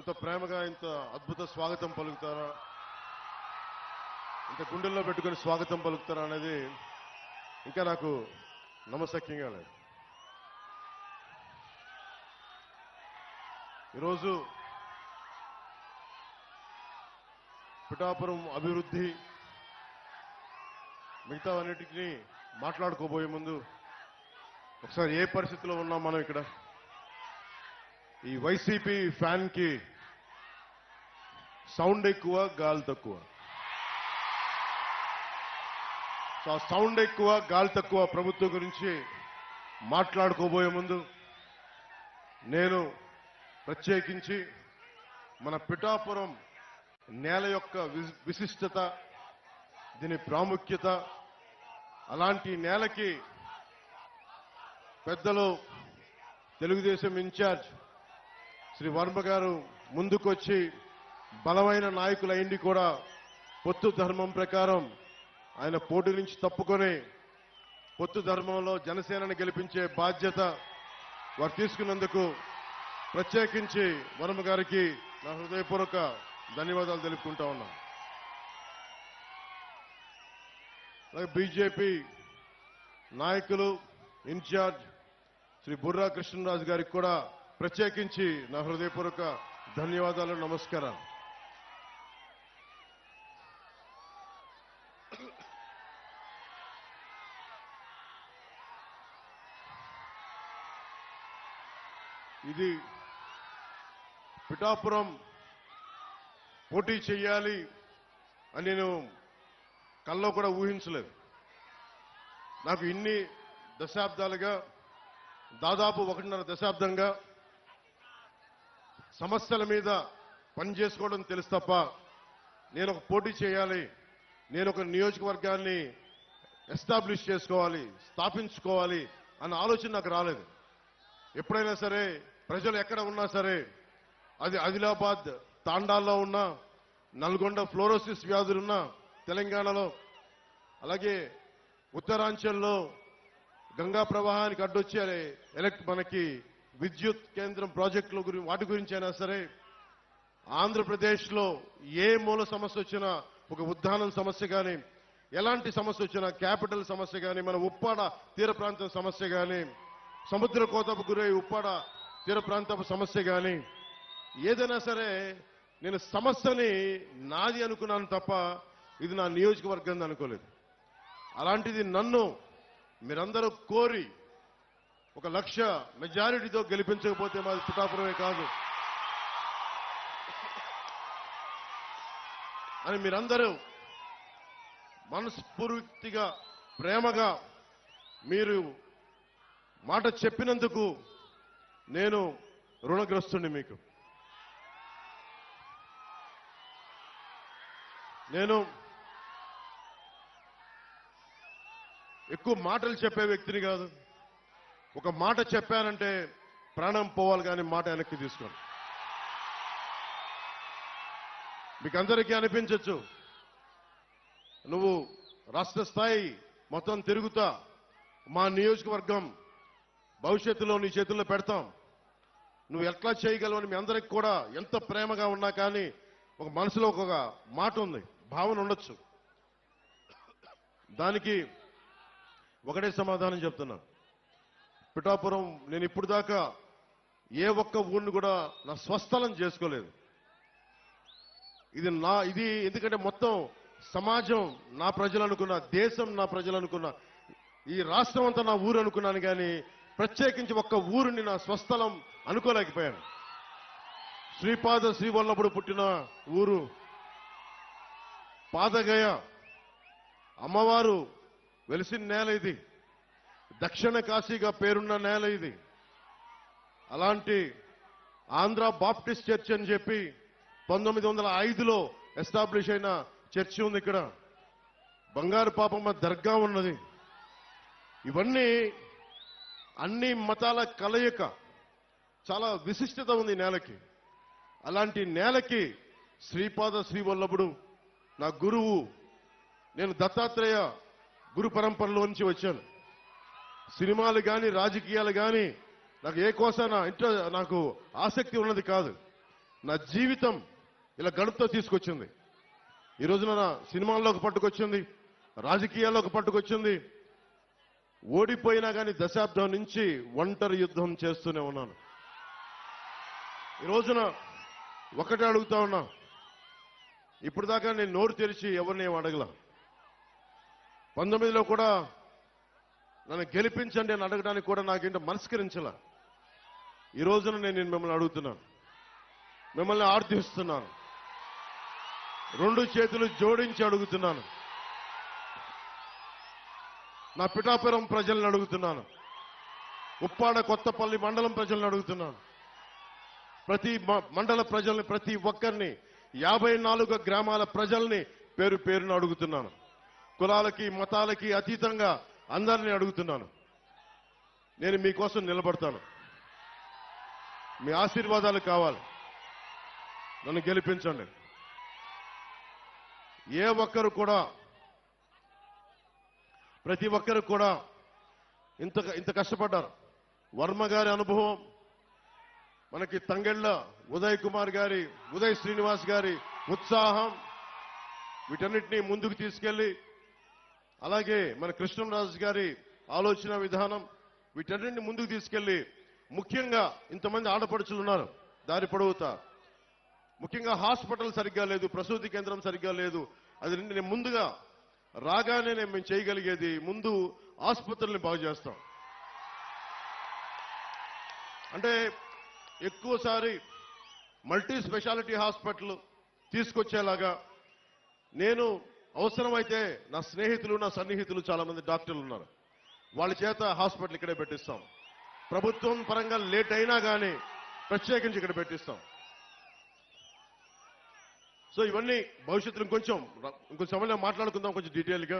ఇంత ప్రేమగా ఇంత అద్భుత స్వాగతం పలుకుతారా, ఇంత గుండెల్లో పెట్టుకుని స్వాగతం పలుకుతారా అనేది ఇంకా నాకు నమ్మశక్యంగా లేదు. ఈరోజు పిఠాపురం అభివృద్ధి మిగతావన్నిటిని మాట్లాడుకోబోయే ముందు ఒకసారి ఏ పరిస్థితిలో ఉన్నాం మనం ఇక్కడ. ఈ వైసీపీ ఫ్యాన్ కి సౌండ్ ఎక్కువ, గాలి తక్కువ. సో ఆ సౌండ్ ఎక్కువ, గాలి తక్కువ ప్రభుత్వం గురించి మాట్లాడుకోబోయే ముందు నేను ప్రత్యేకించి మన పిఠాపురం నేల యొక్క విశిష్టత, దీని ప్రాముఖ్యత, అలాంటి నేలకి పెద్దలు తెలుగుదేశం ఇన్ఛార్జ్ శ్రీ వర్మ గారు ముందుకొచ్చి బలమైన నాయకులైంది కూడా పొత్తు ధర్మం ప్రకారం ఆయన పోటీ నుంచి తప్పుకొని పొత్తు ధర్మంలో జనసేనని గెలిపించే బాధ్యత వారు తీసుకున్నందుకు ప్రత్యేకించి వర్మ గారికి నా హృదయపూర్వక ధన్యవాదాలు తెలుపుకుంటా ఉన్నా. అలాగే బీజేపీ నాయకులు ఇన్ఛార్జ్ శ్రీ బుర్రా కృష్ణరాజు గారికి కూడా ప్రత్యేకించి నా హృదయపూర్వక ధన్యవాదాలు, నమస్కారాలు. ఇది పిఠాపురం పోటీ చేయాలి అని నేను కల్లో కూడా ఊహించలేదు. నాకు ఇన్ని దశాబ్దాలుగా, దాదాపు 1.5 దశాబ్దంగా సమస్యల మీద పనిచేసుకోవడం తెలుసు తప్ప నేను ఒక పోటీ చేయాలి, నేను ఒక నియోజకవర్గాన్ని ఎస్టాబ్లిష్ చేసుకోవాలి, స్థాపించుకోవాలి అన్న ఆలోచన నాకు రాలేదు. ఎప్పుడైనా సరే ప్రజలు ఎక్కడ ఉన్నా సరే, అది ఆదిలాబాద్ తాండాల్లో ఉన్నా, నల్గొండ ఫ్లోరోసిస్ వ్యాధులున్నా తెలంగాణలో, అలాగే ఉత్తరాంచల్లో గంగా ప్రవాహానికి అడ్డొచ్చే మనకి విద్యుత్ కేంద్రం ప్రాజెక్టుల గురించి, వాటి గురించి అయినా సరే, ఆంధ్రప్రదేశ్లో ఏ మూల సమస్య వచ్చినా, ఒక ఉద్దానం సమస్య కానీ, ఎలాంటి సమస్య వచ్చినా, క్యాపిటల్ సమస్య కానీ, మన ఉప్పాడ తీర ప్రాంతం సమస్య కానీ, సముద్ర కోతకు గురై ఉప్పాడ తీర ప్రాంతపు సమస్య కానీ, ఏదైనా సరే నేను సమస్యని నాది అనుకున్నాను తప్ప ఇది నా నియోజకవర్గం అనుకోలేదు. అలాంటిది నన్ను మీరందరూ కోరి 1,00,000 మెజారిటీతో గెలిపించకపోతే మాది పిఠాపురమే కాదు అని మీరందరూ మనస్ఫూర్తిగా, ప్రేమగా మీరు మాట చెప్పినందుకు నేను రుణగ్రస్తుని. మీకు నేను ఎక్కువ మాటలు చెప్పే వ్యక్తిని కాదు. ఒక మాట చెప్పానంటే ప్రాణం పోవాలి, కానీ మాట వెనక్కి తీసుకోండి. మీకు అందరికీ అనిపించవచ్చు, నువ్వు రాష్ట్ర స్థాయి మొత్తం తిరుగుతా, మా నియోజకవర్గం భవిష్యత్తులో నీ చేతుల్లో పెడతాం, నువ్వు ఎట్లా చేయగలవు అని మీ అందరికి కూడా ఎంత ప్రేమగా ఉన్నా కానీ ఒక మనసులో ఒక మాట ఉంది, భావన ఉండొచ్చు. దానికి ఒకటే సమాధానం చెప్తున్నా. పిఠాపురం నేను ఇప్పుడు దాకా ఏ ఒక్క ఊరిని కూడా నా స్వస్థలం చేసుకోలేదు. ఇది ఎందుకంటే మొత్తం సమాజం నా ప్రజలు అనుకున్నా, దేశం నా ప్రజలు అనుకున్నా, ఈ రాష్ట్రం అంతా నా ఊరు అనుకున్నాను, కానీ ప్రత్యేకించి ఒక్క ఊరిని నా స్వస్థలం అనుకోలేకపోయాను. శ్రీపాద శ్రీవల్లభుడు పుట్టిన ఊరు పాదగయ, అమ్మవారు వెలిసిన నేల ఇది, దక్షిణ కాశీగా పేరున్న నేల ఇది. అలాంటి ఆంధ్ర బాప్టిస్ట్ చర్చ్ అని చెప్పి 1905లో ఎస్టాబ్లిష్ అయిన చర్చి ఉంది ఇక్కడ. బంగారు పాపమ్మ దర్గా ఉన్నది. ఇవన్నీ అన్ని మతాల కలయిక, చాలా విశిష్టత ఉంది నేలకి. అలాంటి నేలకి శ్రీపాద శ్రీవల్లభుడు నా గురువు. నేను దత్తాత్రేయ గురు పరంపరలో నుంచి వచ్చాను. సినిమాలు కానీ రాజకీయాలు కానీ నాకు ఏ కోసాన నాకు ఆసక్తి ఉన్నది కాదు. నా జీవితం ఇలా గడుపుతో తీసుకొచ్చింది. ఈ రోజున నా సినిమాల్లోకి పట్టుకొచ్చింది, రాజకీయాల్లోకి పట్టుకొచ్చింది. ఓడిపోయినా కానీ దశాబ్దం నుంచి ఒంటరి యుద్ధం చేస్తూనే ఉన్నాను. ఈ రోజున ఒకటే అడుగుతా ఉన్నా, ఇప్పుడు దాకా నేను నోరు తెరిచి ఎవరిని ఏం అడగల. 19లో కూడా నన్ను గెలిపించండి అని అడగడానికి కూడా నాకేంటో మనస్కరించలా. ఈ రోజున నేను మిమ్మల్ని అడుగుతున్నాను, మిమ్మల్ని ఆర్థిస్తున్నాను, 2 చేతులు జోడించి అడుగుతున్నాను. నా పిఠాపురం ప్రజలను అడుగుతున్నాను, ఉప్పాడ కొత్తపల్లి మండలం ప్రజలను అడుగుతున్నాను, ప్రతి మండల ప్రజల్ని, ప్రతి ఒక్కరిని, 54 గ్రామాల ప్రజల్ని పేరు పేరును అడుగుతున్నాను. కులాలకి మతాలకి అతీతంగా అందరినీ అడుగుతున్నాను. నేను మీకోసం నిలబడతాను. మీ ఆశీర్వాదాలు కావాలి. నన్ను గెలిపించండి. ఏ ఒక్కరు కూడా, ప్రతి ఒక్కరు కూడా ఇంత కష్టపడ్డారు. వర్మ గారి అనుభవం, మనకి తంగెళ్ళ ఉదయ్ కుమార్ గారి, ఉదయ్ శ్రీనివాస్ గారి ఉత్సాహం, వీటన్నిటినీ ముందుకు తీసుకెళ్లి, అలాగే మన కృష్ణరాజు గారి ఆలోచన విధానం, వీటన్నిటిని ముందుకు తీసుకెళ్లి, ముఖ్యంగా ఇంతమంది ఆడపడుచులు ఉన్నారు దారి పొడవుతా. ముఖ్యంగా హాస్పిటల్ సరిగ్గా లేదు, ప్రసూతి కేంద్రం సరిగ్గా లేదు. అది నేను ముందుగా రాగానే మేము చేయగలిగేది ముందు ఆసుపత్రుల్ని బాగు చేస్తాం. అంటే ఎక్కువసారి మల్టీ స్పెషాలిటీ హాస్పిటల్ తీసుకొచ్చేలాగా నేను అవసరమైతే నా స్నేహితులు, నా సన్నిహితులు చాలా మంది డాక్టర్లు ఉన్నారు, వాళ్ళ చేత హాస్పిటల్ ఇక్కడే పెట్టిస్తాం. ప్రభుత్వం పరంగా లేట్ అయినా కానీ ప్రత్యేకించి ఇక్కడ పెట్టిస్తాం. సో ఇవన్నీ భవిష్యత్తులో ఇంకొంచెం సమయంలో మాట్లాడుకుందాం కొంచెం డీటెయిల్గా.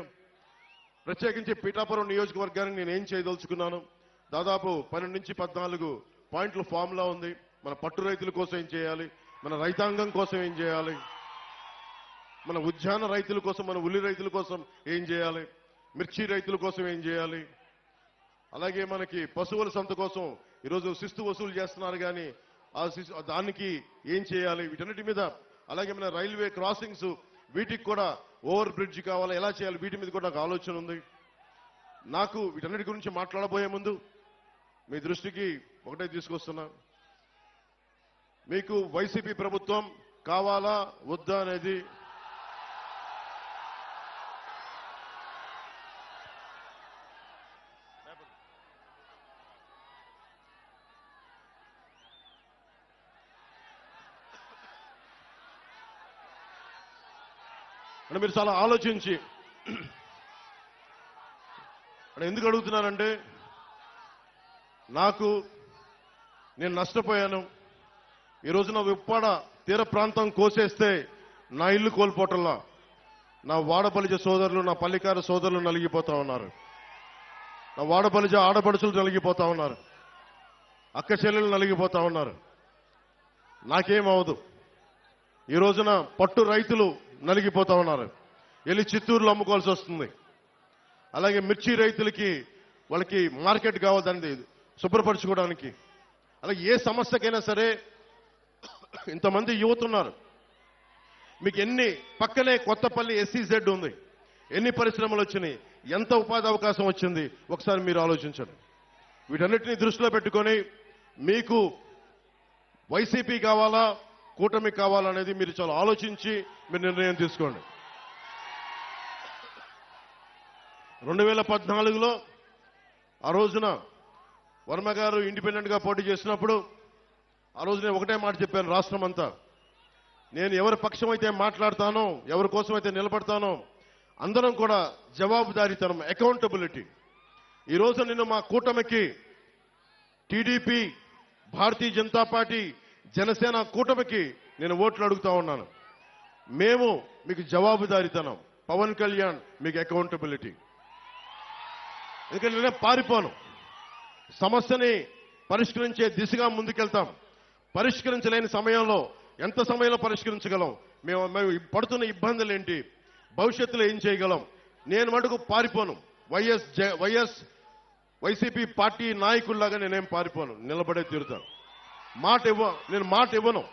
ప్రత్యేకించి పీఠాపురం నియోజకవర్గానికి నేను ఏం చేయదలుచుకున్నాను, దాదాపు 12 నుంచి 14 పాయింట్ల ఫార్ములా ఉంది. మన పట్టు రైతుల కోసం ఏం చేయాలి, మన రైతాంగం కోసం ఏం చేయాలి, మన ఉద్యాన రైతుల కోసం, మన ఉల్లి రైతుల కోసం ఏం చేయాలి, మిర్చి రైతుల కోసం ఏం చేయాలి, అలాగే మనకి పశువుల సంత కోసం ఈరోజు శిస్తు వసూలు చేస్తున్నారు కానీ దానికి ఏం చేయాలి, వీటన్నిటి మీద, అలాగే మన రైల్వే క్రాసింగ్స్ వీటికి కూడా ఓవర్ బ్రిడ్జ్ కావాలి, ఎలా చేయాలి, వీటి మీద కూడా నాకు ఆలోచన ఉంది. నాకు వీటన్నిటి గురించి మాట్లాడబోయే ముందు మీ దృష్టికి ఒకటే తీసుకొస్తున్నా, మీకు వైసీపీ ప్రభుత్వం కావాలా వద్దా అనేది అంటే మీరు చాలా ఆలోచించి, ఎందుకు అడుగుతున్నానంటే నేను నష్టపోయాను. ఈ రోజున ఉప్పాడ తీర ప్రాంతం కోసేస్తే నా ఇల్లు కోల్పోవటంలా నా వాడబలిజ సోదరులు, నా పల్లికార సోదరులు నలిగిపోతా ఉన్నారు, నా వాడబలిజ ఆడపడుచులు నలిగిపోతా ఉన్నారు, అక్క చెల్లెలు నలిగిపోతా ఉన్నారు. నాకేమవదు. ఈ రోజున పట్టు రైతులు నలిగిపోతా ఉన్నారు, వెళ్ళి చిత్తూరులో అమ్ముకోవాల్సి వస్తుంది. అలాగే మిర్చి రైతులకి వాళ్ళకి మార్కెట్ కావాలని శుభ్రపరచుకోవడానికి, అలాగే ఏ సమస్యకైనా సరే ఇంతమంది యువత ఉన్నారు. మీకు పక్కనే కొత్తపల్లి SEZ ఉంది, ఎన్ని పరిశ్రమలు వచ్చినాయి, ఎంత ఉపాధి అవకాశం వచ్చింది, ఒకసారి మీరు ఆలోచించండి. వీటన్నిటిని దృష్టిలో పెట్టుకొని మీకు వైసీపీ కావాలా కూటమి కావాలనేది మీరు చాలా ఆలోచించి మీరు నిర్ణయం తీసుకోండి. 2014లో ఆ రోజున వర్మ గారు ఇండిపెండెంట్ గా పోటీ చేసినప్పుడు ఆ రోజు నేను ఒకటే మాట చెప్పాను, రాష్ట్రం అంతా నేను ఎవరి పక్షం అయితే మాట్లాడతానో, ఎవరి కోసం అయితే నిలబడతానో అందరం కూడా జవాబుదారీతనం, అకౌంటబిలిటీ. ఈ రోజు నేను మా కూటమికి టీడీపీ, భారతీయ జనతా పార్టీ, జనసేన కూటమికి నేను ఓట్లు అడుగుతా ఉన్నాను. మేము మీకు జవాబుదారీతనం, పవన్ కళ్యాణ్ మీకు అకౌంటబిలిటీ. ఎందుకంటే నేనే పారిపోను, సమస్యని పరిష్కరించే దిశగా ముందుకెళ్తాం. పరిష్కరించలేని సమయంలో ఎంత సమయంలో పరిష్కరించగలం, మేము పడుతున్న ఇబ్బందులు ఏంటి, భవిష్యత్తులో ఏం చేయగలం, నేను మటుకు పారిపోను. వైసీపీ పార్టీ నాయకుల్లాగా నేనేం పారిపోను, నిలబడే తీరుతాను. నేను మాట ఇవ్వను.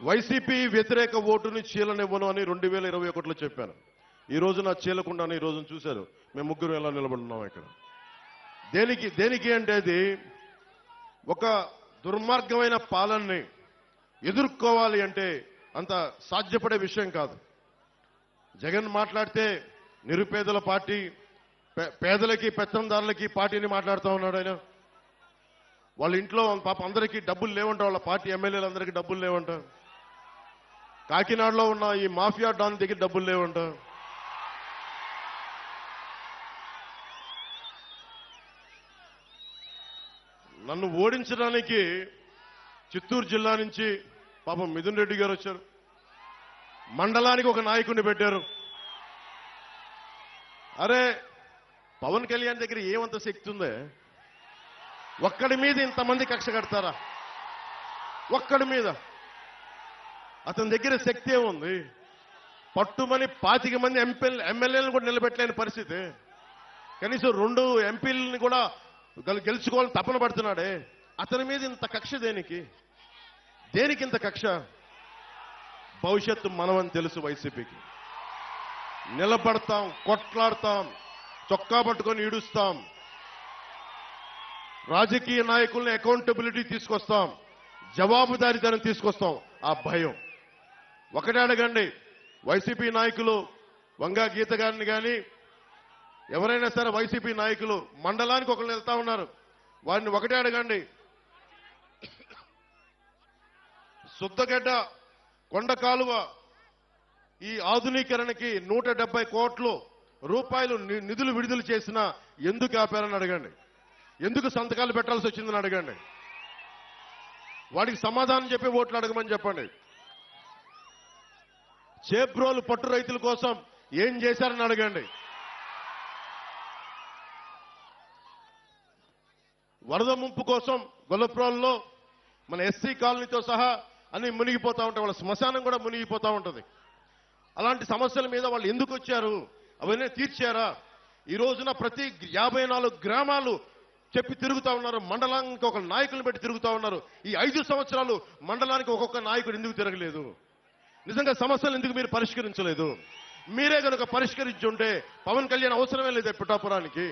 వైసీపీ వ్యతిరేక ఓటుని చీలనివ్వను అని 2021లో చెప్పాను. ఈ రోజున చీలకుండానే ఈ రోజున చూశారు మేము ముగ్గురు ఎలా నిలబడున్నాం ఇక్కడ. దేనికి అంటే అది ఒక దుర్మార్గమైన పాలనని ఎదుర్కోవాలి అంటే అంత సాధ్యపడే విషయం కాదు. జగన్ మాట్లాడితే నిరుపేదల పార్టీ, పేదలకి పెత్తందారులకి పార్టీని మాట్లాడుతూ ఉన్నాడు ఆయన. వాళ్ళ ఇంట్లో పాప అందరికీ డబ్బులు లేవంట, వాళ్ళ పార్టీ ఎమ్మెల్యేలందరికీ డబ్బులు లేవంట. కాకినాడలో ఉన్న ఈ మాఫియా డాన్ దగ్గర డబ్బులు లేవంట. నన్ను ఓడించడానికి చిత్తూరు జిల్లా నుంచి పాపం మిథున్ రెడ్డి గారు వచ్చారు. మండలానికి ఒక నాయకుడిని పెట్టారు. అరే పవన్ కళ్యాణ్ దగ్గర ఏమంత శక్తి ఉందే? ఒక్కడి మీద ఇంతమంది కక్ష కడతారా? ఒక్కడి మీద అతని దగ్గర శక్తి ఏముంది? పట్టుమని 25 మంది ఎమ్మెల్యేలను కూడా నిలబెట్టలేని పరిస్థితి. కనీసం 2 ఎంపీలని కూడా గెలుచుకోవాలని తపన పడుతున్నాడే. అతని మీద ఇంత కక్ష దేనికి ఇంత కక్ష? భవిష్యత్తు మనమని తెలుసు. వైసీపీకి నిలబడతాం, కొట్లాడతాం, చొక్కా పట్టుకొని ఈడుస్తాం, రాజకీయ నాయకుల్ని అకౌంటబిలిటీ తీసుకొస్తాం, జవాబుదారీతనం తీసుకొస్తాం. ఆ భయం ఒకటే అడగండి. వైసీపీ నాయకులు వంగా గీత గారిని కానీ ఎవరైనా సరే వైసీపీ నాయకులు మండలానికి ఒకళ్ళు వెళ్తా ఉన్నారు, వారిని ఒకటే అడగండి. సుద్దగడ్డ కొండ కాలువ ఈ ఆధునీకరణకి 170 కోట్ల రూపాయలు నిధులు విడుదల చేసినా ఎందుకు ఆపారని అడగండి. ఎందుకు సంతకాలు పెట్టాల్సి వచ్చిందని అడగండి. వాడికి సమాధానం చెప్పి ఓట్లు అడగమని చెప్పండి. చేబ్రోలు పట్టు రైతుల కోసం ఏం చేశారని అడగండి. వరద ముంపు కోసం గొల్లప్రోల్లో మన ఎస్సీ కాలనీతో సహా అన్ని మునిగిపోతా ఉంటాయి. వాళ్ళ శ్మశానం కూడా మునిగిపోతా ఉంటుంది. అలాంటి సమస్యల మీద వాళ్ళు ఎందుకు వచ్చారు? అవన్నీ తీర్చారా? ఈ రోజున ప్రతి 54 గ్రామాలు చెప్పి తిరుగుతా ఉన్నారు. మండలానికి ఒక నాయకులను పెట్టి తిరుగుతా ఉన్నారు. ఈ 5 సంవత్సరాలు మండలానికి ఒక్కొక్క నాయకుడు ఎందుకు తిరగలేదు? నిజంగా సమస్యలు ఎందుకు మీరు పరిష్కరించలేదు? మీరే కనుక పరిష్కరించుంటే పవన్ కళ్యాణ్ అవసరమే లేదు పిఠాపురానికి.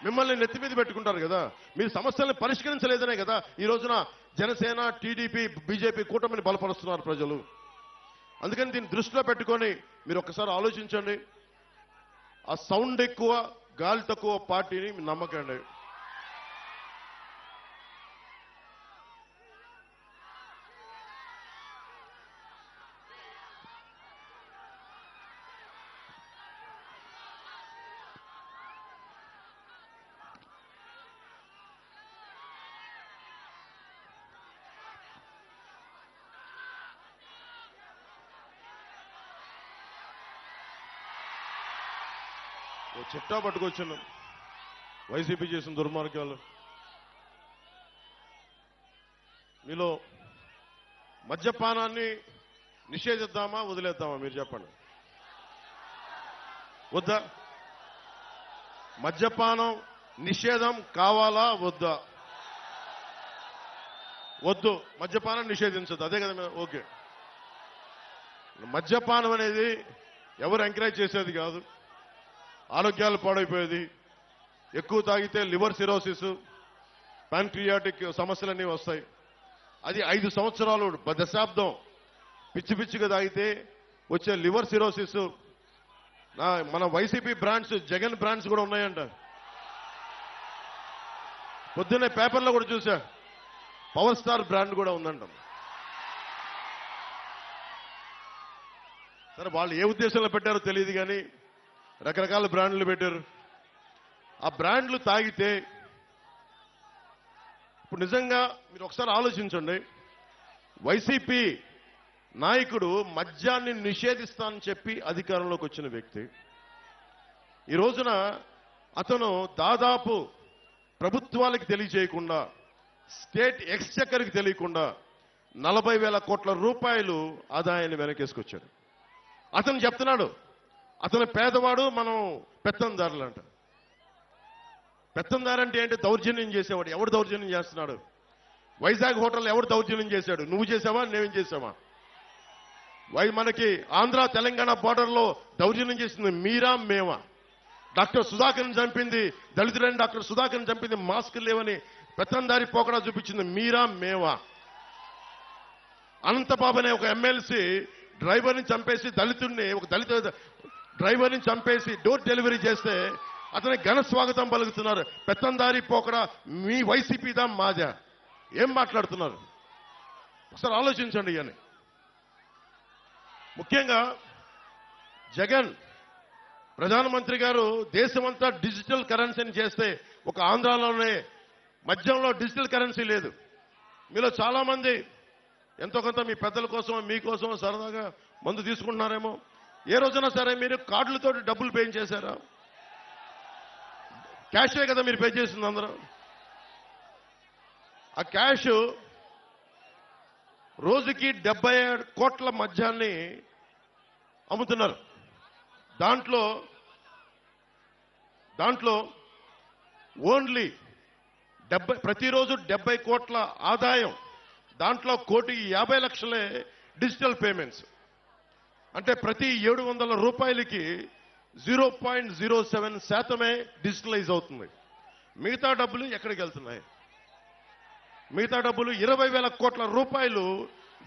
మిమ్మల్ని నెత్తి మీద పెట్టుకుంటారు కదా. మీరు సమస్యలను పరిష్కరించలేదనే కదా ఈ రోజున జనసేన, టీడీపీ, బీజేపీ కూటమిని బలపరుస్తున్నారు ప్రజలు. అందుకని దీన్ని దృష్టిలో పెట్టుకొని మీరు ఒక్కసారి ఆలోచించండి. ఆ సౌండ్ ఎక్కువ, గాలి తక్కువ పార్టీని నమ్మకండి. చిట్టా పట్టుకొచ్చాను వైసీపీ చేసిన దుర్మార్గాలు. మీలో మద్యపానాన్ని నిషేధిద్దామా వదిలేద్దామా మీరు చెప్పండి. వద్దా? మద్యపానం నిషేధం కావాలా వద్దా? వద్దు, మద్యపానం నిషేధించదు. అదే కదా. ఓకే, మద్యపానం అనేది ఎవరు ఎంకరేజ్ చేసేది కాదు. ఆరోగ్యాలు పాడైపోయేది. ఎక్కువ తాగితే లివర్ సిరోసిస్, ప్యాంక్రియాటిక్ సమస్యలన్నీ వస్తాయి. అది 5 సంవత్సరాలు, దశాబ్దం పిచ్చి పిచ్చిగా తాగితే వచ్చే లివర్ సిరోసిస్. మన వైసీపీ బ్రాండ్స్, జగన్ బ్రాండ్స్ కూడా ఉన్నాయంట. పొద్దున్నే పేపర్లో కూడా చూసా, పవర్ స్టార్ బ్రాండ్ కూడా ఉందంట. సరే, వాళ్ళు ఏ ఉద్దేశంలో పెట్టారో తెలియదు కానీ రకరకాల బ్రాండ్లు పెట్టారు. ఆ బ్రాండ్లు తాగితే ఇప్పుడు నిజంగా మీరు ఒకసారి ఆలోచించండి. వైసీపీ నాయకుడు మద్యాన్ని నిషేధిస్తానని చెప్పి అధికారంలోకి వచ్చిన వ్యక్తి. ఈ రోజున అతను దాదాపు ప్రభుత్వాలకు తెలియజేయకుండా, స్టేట్ ఎక్స్చెక్కర్కి తెలియకుండా 40,000 కోట్ల రూపాయలు ఆదాయాన్ని వెనకేసుకొచ్చాడు. అతను చెప్తున్నాడు అతను పేదవాడు, మనం పెత్తందారులు అంట. పెత్తందారు అంటే ఏంటి? దౌర్జన్యం చేసేవాడు. ఎవడు దౌర్జన్యం చేస్తున్నాడు? వైజాగ్ హోటల్ ఎవరు దౌర్జన్యం చేశాడు? నువ్వు చేసావా, నేనేం చేసావా? మనకి ఆంధ్ర తెలంగాణ బార్డర్లో దౌర్జన్యం చేసింది మీరా మేమా? డాక్టర్ సుధాకర్ని చంపింది, దళితుడైన డాక్టర్ సుధాకర్ని చంపింది మాస్క్ లేవని పెత్తందారి పోకడా చూపించింది మీరా మేమా? అనంతబాబు అనే ఒక ఎమ్మెల్సీ డ్రైవర్ని చంపేసి దళితుడిని, ఒక దళిత డ్రైవర్ని చంపేసి డోర్ డెలివరీ చేస్తే అతనికి ఘన స్వాగతం పలుకుతున్నారు. పెత్తందారి పోకడా మీ వైసీపీదా మాదా? ఏం మాట్లాడుతున్నారు? ఒకసారి ఆలోచించండి. అని ముఖ్యంగా జగన్ ప్రధానమంత్రి గారు దేశమంతా డిజిటల్ కరెన్సీని చేస్తే ఒక ఆంధ్రాలోనే మధ్యంలో డిజిటల్ కరెన్సీ లేదు. మీలో చాలా మంది ఎంతో కొంత మీ పెద్దల కోసం మీకోసం సరదాగా మందు తీసుకుంటున్నారేమో. ఏ రోజున సరే మీరు కార్డులతో డబ్బులు పే చేశారా? క్యాషే కదా మీరు పే చేసింది అందరూ. ఆ క్యాష్ రోజుకి 77 కోట్ల మద్యాన్ని అమ్ముతున్నారు. దాంట్లో ఓన్లీ ప్రతిరోజు 70 కోట్ల ఆదాయం, దాంట్లో 1,50,00,000 డిజిటల్ పేమెంట్స్. అంటే ప్రతి 700 రూపాయలకి 0.07% డిజిటలైజ్ అవుతుంది. మిగతా డబ్బులు ఎక్కడికి వెళ్తున్నాయి? మిగతా డబ్బులు 20,000 కోట్ల రూపాయలు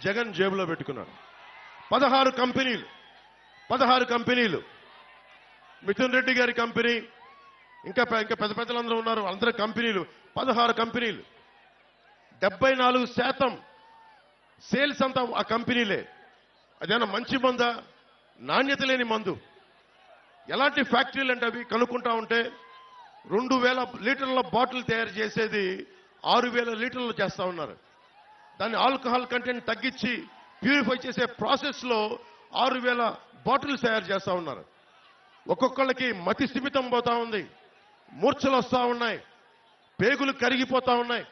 జగన్ జేబులో పెట్టుకున్నారు. 16 కంపెనీలు, మిథున్ రెడ్డి గారి కంపెనీ, ఇంకా పెద్ద పెద్దలందరూ ఉన్నారు, అందరి కంపెనీలు, 16 కంపెనీలు. 74% సేల్స్ అంతా ఆ కంపెనీలే. అదేనా మంచి మందా? నాణ్యత లేని మందు. ఎలాంటి ఫ్యాక్టరీలు అంటే అవి కనుక్కుంటా ఉంటే 2,000 లీటర్ల బాటిల్ తయారు చేసేది 6,000 లీటర్లు చేస్తా ఉన్నారు. దాన్ని ఆల్కహాల్ కంటెంట్ తగ్గించి ప్యూరిఫై చేసే ప్రాసెస్ లో 6,000 బాటిల్స్ తయారు చేస్తా ఉన్నారు. ఒక్కొక్కళ్ళకి మతి స్థిమితం పోతా ఉంది, మూర్ఛలు వస్తా ఉన్నాయి, పేగులు కరిగిపోతా ఉన్నాయి.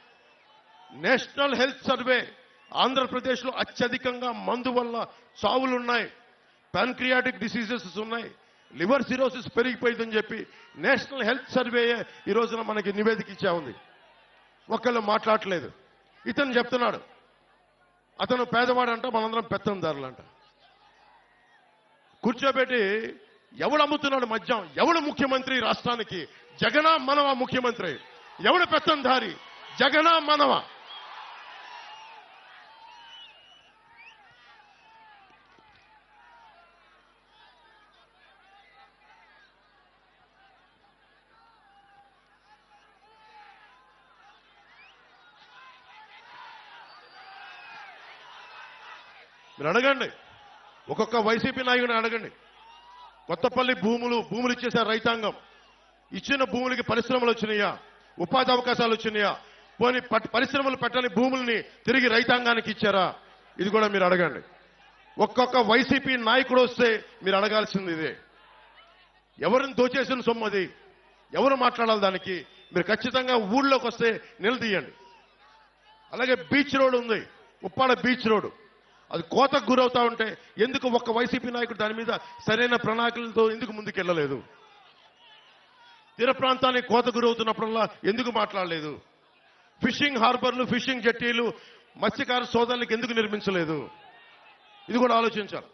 నేషనల్ హెల్త్ సర్వే ఆంధ్రప్రదేశ్లో అత్యధికంగా మందు వల్ల చావులున్నాయి, ప్యాన్క్రియాటిక్ డిసీజెస్ ఉన్నాయి, లివర్ సిరోసిస్ పెరిగిపోయిందని చెప్పి నేషనల్ హెల్త్ సర్వే ఈ రోజున మనకి నివేదిక ఇచ్చా ఉంది. ఒక్కళ్ళు మాట్లాడలేదు. ఇతను చెప్తున్నాడు అతను పేదవాడంట, మనందరం పెత్తందారులంట. కూర్చోబెట్టి ఎవడు అమ్ముతున్నాడు మద్యం? ఎవడు ముఖ్యమంత్రి రాష్ట్రానికి? జగనా మనవా ముఖ్యమంత్రి? ఎవడు పెత్తందారి? జగనా మనవా? మీరు అడగండి, ఒక్కొక్క వైసీపీ నాయకుడిని అడగండి. కొత్తపల్లి భూములు ఇచ్చేశారు రైతాంగం. ఇచ్చిన భూములకి పరిశ్రమలు వచ్చినాయా? ఉపాధి అవకాశాలు వచ్చినాయా? పోనీ పరిశ్రమలు పెట్టని భూముల్ని తిరిగి రైతాంగానికి ఇచ్చారా? ఇది కూడా మీరు అడగండి. ఒక్కొక్క వైసీపీ నాయకుడు వస్తే మీరు అడగాల్సింది ఇదే. ఎవరిని దోచేసిన సొమ్మది? ఎవరు మాట్లాడాలి దానికి? మీరు ఖచ్చితంగా ఊళ్ళోకి వస్తే నిలదీయండి. అలాగే బీచ్ రోడ్ ఉంది, ఉప్పాడ బీచ్ రోడ్, అది కోతకు గురవుతా ఉంటే ఎందుకు ఒక్క వైసీపీ నాయకుడు దాని మీద సరైన ప్రణాళికలతో ఎందుకు ముందుకెళ్లలేదు? తీర ప్రాంతానికి కోత గురవుతున్నప్పుడల్లా ఎందుకు మాట్లాడలేదు? ఫిషింగ్ హార్బర్లు, ఫిషింగ్ జట్టీలు మత్స్యకార సోదరులకు ఎందుకు నిర్మించలేదు? ఇది కూడా ఆలోచించాలి.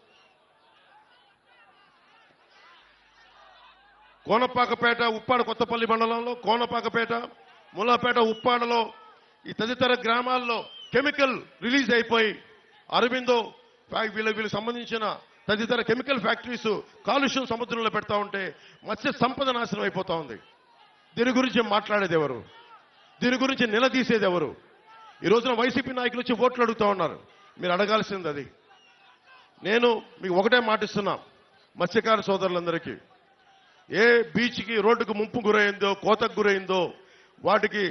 కోనపాకపేట, ఉప్పాడ కొత్తపల్లి మండలంలో కోనపాకపేట, ముల్లాపేట, ఉప్పాడలో ఈ తదితర గ్రామాల్లో కెమికల్ రిలీజ్ అయిపోయి అరబిందో వీళ్ళకి సంబంధించిన తదితర కెమికల్ ఫ్యాక్టరీస్ కాలుష్యం సముద్రంలో పెడతా ఉంటే మత్స్య సంపద నాశనం అయిపోతా ఉంది. దీని గురించి మాట్లాడేది ఎవరు? దీని గురించి నిలదీసేది ఎవరు? ఈ రోజున వైసీపీ నాయకులు వచ్చి ఓట్లు అడుగుతా ఉన్నారు. మీరు అడగాల్సింది అది. నేను మీకు ఒకటే మాటిస్తున్నా, మత్స్యకార సోదరులందరికీ, ఏ బీచ్కి రోడ్డుకు ముంపు గురైందో, కోతకు గురైందో వాటికి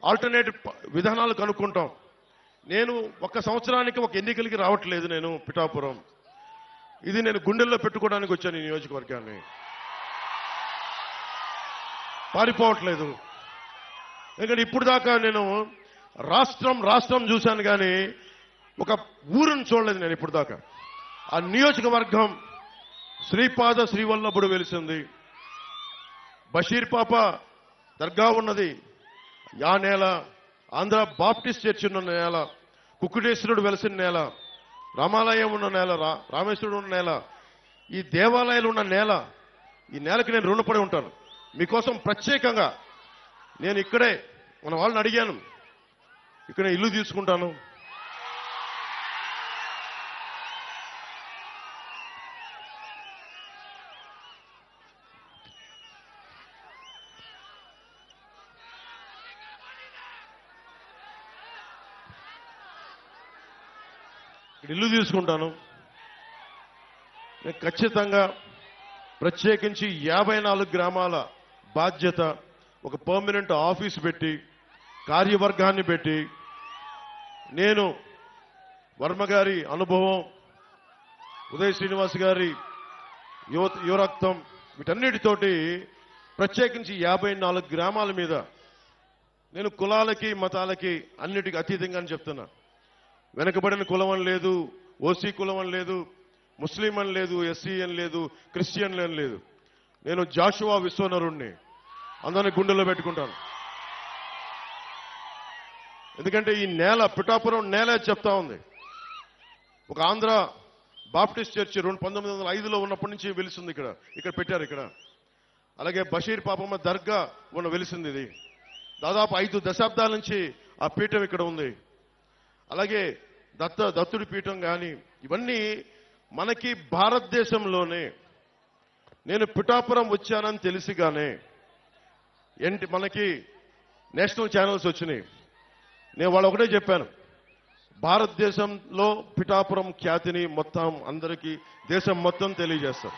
ఆల్టర్నేటివ్ విధానాలు కనుక్కుంటాం. నేను ఒక సంవత్సరానికి ఒక ఎన్నికలకి రావట్లేదు. నేను పిఠాపురం, ఇది నేను గుండెల్లో పెట్టుకోవడానికి వచ్చాను. ఈ నియోజకవర్గాన్ని పారిపోవట్లేదు. ఎందుకంటే ఇప్పుడు దాకా నేను రాష్ట్రం చూశాను కానీ ఒక ఊరుని చూడలేదు నేను ఇప్పుడు దాకా. ఆ నియోజకవర్గం శ్రీపాద శ్రీవల్లభుడు వెలిసింది, బషీర్ పాప దర్గా ఉన్నది, యా నేల ఆంధ్ర బాప్టిస్ట్ చర్చ్ ఉన్న నేల, కుక్కుటేశ్వరుడు వెలసిన నేల, రామాలయం ఉన్న నేల, రామేశ్వరుడు ఉన్న నేల, ఈ దేవాలయాలు ఉన్న నేల, ఈ నేలకి నేను రుణపడి ఉంటాను. మీకోసం ప్రత్యేకంగా నేను ఇక్కడే మన వాళ్ళని అడిగాను, ఇక్కడ ఇల్లు తీసుకుంటాను. ఇల్లు తీసుకుంటాను. నేను ఖచ్చితంగా ప్రత్యేకించి 54 గ్రామాల బాధ్యత, ఒక పర్మనెంట్ ఆఫీస్ పెట్టి, కార్యవర్గాన్ని పెట్టి, నేను వర్మ గారి అనుభవం, ఉదయ్ శ్రీనివాస్ గారి యువరక్తం, వీటన్నిటితోటి ప్రత్యేకించి 54 గ్రామాల మీద నేను కులాలకి మతాలకి అన్నిటికీ అతీతంగా అని చెప్తున్నా. వెనకబడిన కులం అని లేదు, ఓసీ కులం అని లేదు, ముస్లిం అని లేదు, ఎస్సీ అని లేదు, క్రిస్టియన్ అని లేదు. నేను జాషువా విశ్వనరుణ్ణి, అందరిని గుండెల్లో పెట్టుకుంటాను. ఎందుకంటే ఈ నేల, పిఠాపురం నేల చెప్తా ఉంది. ఒక ఆంధ్ర బాప్టిస్ట్ చర్చ్ 1905లో ఉన్నప్పటి నుంచి వెలిసింది. ఇక్కడ పెట్టారు. ఇక్కడ అలాగే బషీర్ పాపమ్మ దర్గా వెలిసింది. ఇది దాదాపు 5 దశాబ్దాల నుంచి ఆ పీఠం ఇక్కడ ఉంది. అలాగే దత్తుడి పీఠం కానీ, ఇవన్నీ మనకి భారతదేశంలోనే. నేను పిఠాపురం వచ్చానని తెలిసిగానే మనకి నేషనల్ ఛానల్స్ వచ్చినాయి. నేను వాళ్ళు ఒకటే చెప్పాను, భారతదేశంలో పిఠాపురం ఖ్యాతిని మొత్తం అందరికీ, దేశం మొత్తం తెలియజేస్తాం.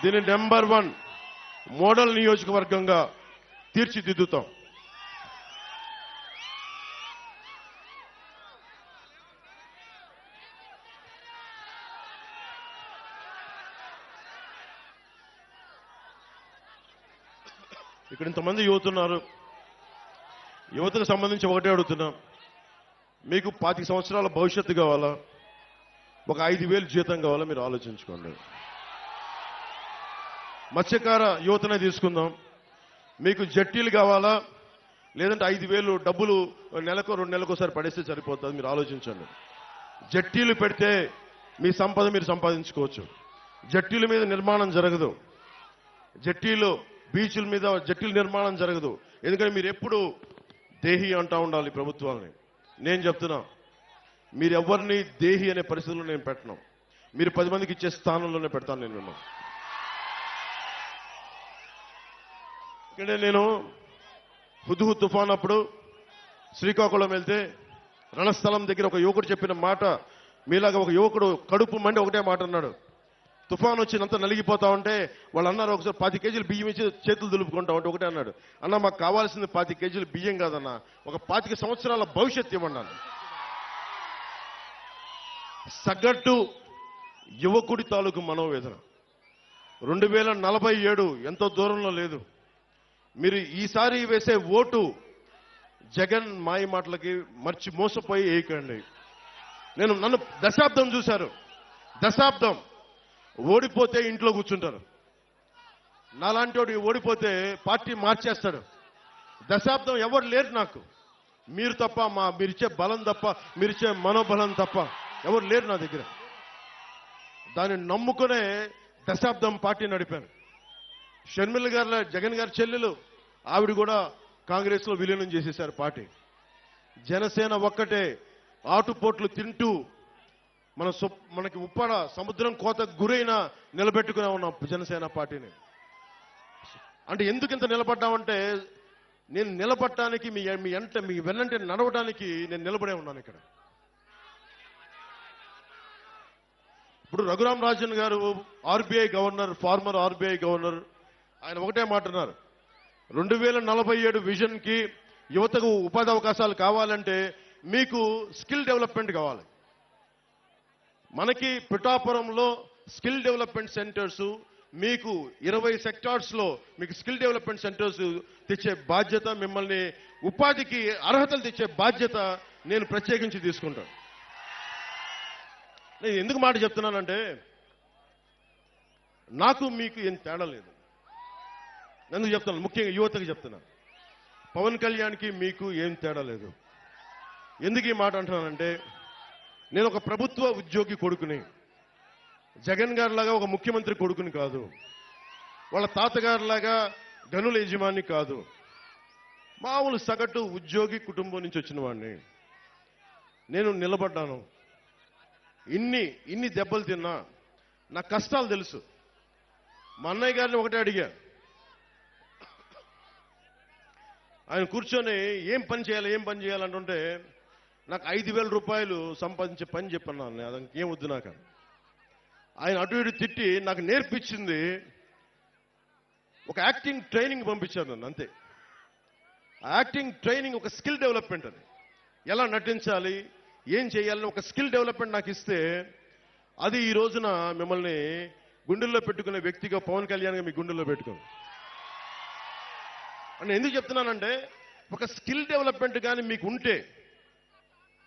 దీన్ని నెంబర్ 1 మోడల్ నియోజకవర్గంగా తీర్చిదిద్దుతాం. ఇక్కడ ఇంతమంది యువత ఉన్నారు. యువతకు సంబంధించి ఒకటే అడుగుతున్నాం, మీకు 25 సంవత్సరాల భవిష్యత్తు కావాలా, ఒక 5,000 జీతం కావాలా? మీరు ఆలోచించుకోండి. మత్స్యకార యువతనే తీసుకుందాం. మీకు జట్టీలు కావాలా, లేదంటే 5,000 డబ్బులు నెలకు 2 నెలలకు ఒకసారి పడేస్తే సరిపోతుంది? మీరు ఆలోచించండి. జట్టీలు పెడితే మీ సంపద మీరు సంపాదించుకోవచ్చు. జట్టీల మీద నిర్మాణం జరగదు. జట్టీలు, బీచ్ల మీద జట్టీల నిర్మాణం జరగదు. ఎందుకంటే మీరు ఎప్పుడు దేహి అంటా ఉండాలి ప్రభుత్వాలని. నేను చెప్తున్నా, మీరు ఎవరిని దేహి అనే పరిస్థితుల్లో నేను పెట్టను. మీరు 10 మందికి ఇచ్చే స్థానంలోనే పెడతాను నేను మిమ్మల్ని. ఇక్కడ నేను హుద్హు తుఫాన్ అప్పుడు శ్రీకాకుళం వెళ్తే రణస్థలం దగ్గర ఒక యువకుడు చెప్పిన మాట, మీలాగా ఒక యువకుడు కడుపు మండి ఒకటే మాట అన్నాడు. తుఫాన్ వచ్చినంత నలిగిపోతా ఉంటే వాళ్ళు అన్నారు, ఒకసారి 10 కేజీలు బియ్యం ఇచ్చి చేతులు దులుపుకుంటా ఉంటే ఒకటే అన్నాడు, అన్న మాకు కావాల్సింది 10 కేజీలు బియ్యం కాదన్న, ఒక 25 సంవత్సరాల భవిష్యత్తు ఇవ్వన్నాను. సగటు యువకుడి తాలూకు మనోవేదన 2047 ఎంతో దూరంలో లేదు. మీరు ఈసారి వేసే ఓటు జగన్ మాయ మాటలకి మోసపోయి వేయకండి. నన్ను దశాబ్దం చూశారు. దశాబ్దం ఓడిపోతే ఇంట్లో కూర్చుంటారు. నాలాంటి వాడు ఓడిపోతే పార్టీ మార్చేస్తాడు. దశాబ్దం ఎవరు లేరు నాకు, మీరు తప్ప, మీరిచ్చే బలం తప్ప, మీరిచ్చే మనోబలం తప్ప ఎవరు లేరు నా దగ్గర. దాన్ని నమ్ముకునే దశాబ్దం పార్టీ నడిపాను. షర్మిల గారు, జగన్ గారి చెల్లెలు, ఆవిడ కూడా కాంగ్రెస్ లో విలీనం చేసేశారు పార్టీ. జనసేన ఒక్కటే ఆటుపోట్లు తింటూ మనకి ఉప్పాడ సముద్రం కోత గురైన నిలబెట్టుకునే ఉన్నాం జనసేన పార్టీని. అంటే ఎందుకు ఇంత నిలబడ్డామంటే, నేను నిలబడటానికి మీ వెన్నంటే నడవడానికి నేను నిలబడే ఉన్నాను ఇక్కడ. ఇప్పుడు రఘురాం రాజన్ గారు RBI governor, farmer RBI governor, ఆయన ఒకటే మాట అన్నారు, 2047 విజన్ కి యువతకు ఉపాధి అవకాశాలు కావాలంటే మీకు స్కిల్ డెవలప్మెంట్ కావాలి. మనకి పిఠాపురంలో స్కిల్ డెవలప్మెంట్ సెంటర్స్, మీకు 20 సెక్టార్స్ లో మీకు స్కిల్ డెవలప్మెంట్ సెంటర్స్ తెచ్చే బాధ్యత, మిమ్మల్ని ఉపాధికి అర్హతలు తెచ్చే బాధ్యత నేను ప్రత్యేకించి తీసుకుంటాను. నేను ఎందుకు మాట చెప్తున్నానంటే, నాకు మీకు ఏం తేడా లేదు. ఎందుకు చెప్తున్నాను, ముఖ్యంగా యువతకు చెప్తున్నా. పవన్ కళ్యాణ్కి మీకు ఏం తేడా లేదు. ఎందుకు ఈ మాట అంటున్నానంటే, నేను ఒక ప్రభుత్వ ఉద్యోగి కొడుకుని, జగన్ గారిలాగా ఒక ముఖ్యమంత్రి కొడుకుని కాదు, వాళ్ళ తాతగారిలాగా గనుల యజమాని కాదు, మామూలు సగటు ఉద్యోగి కుటుంబం నుంచి వచ్చిన వాడిని. నేను నిలబడ్డాను. ఇన్ని దెబ్బలు తిన్నా నా కష్టాలు తెలుసు. మా అన్నయ్య గారిని ఒకటే అడిగా, ఆయన కూర్చొని ఏం పని చేయాలంటుంటే నాకు 5,000 రూపాయలు సంపాదించే పని చెప్పన్నాను. అది ఏం వద్దు నాకు. ఆయన అటు ఇటు తిట్టి నాకు నేర్పించింది ఒక యాక్టింగ్ ట్రైనింగ్ పంపించారు నన్ను, అంతే. ఆ యాక్టింగ్ ట్రైనింగ్ ఒక స్కిల్ డెవలప్మెంట్. అది ఎలా నటించాలి, ఏం చేయాలని ఒక స్కిల్ డెవలప్మెంట్ నాకు ఇస్తే, అది ఈ రోజున మిమ్మల్ని గుండెల్లో పెట్టుకునే వ్యక్తిగా పవన్ కళ్యాణ్గా మీ గుండెల్లో పెట్టుకోండి అని ఎందుకు చెప్తున్నానంటే, ఒక స్కిల్ డెవలప్మెంట్ కానీ మీకు ఉంటే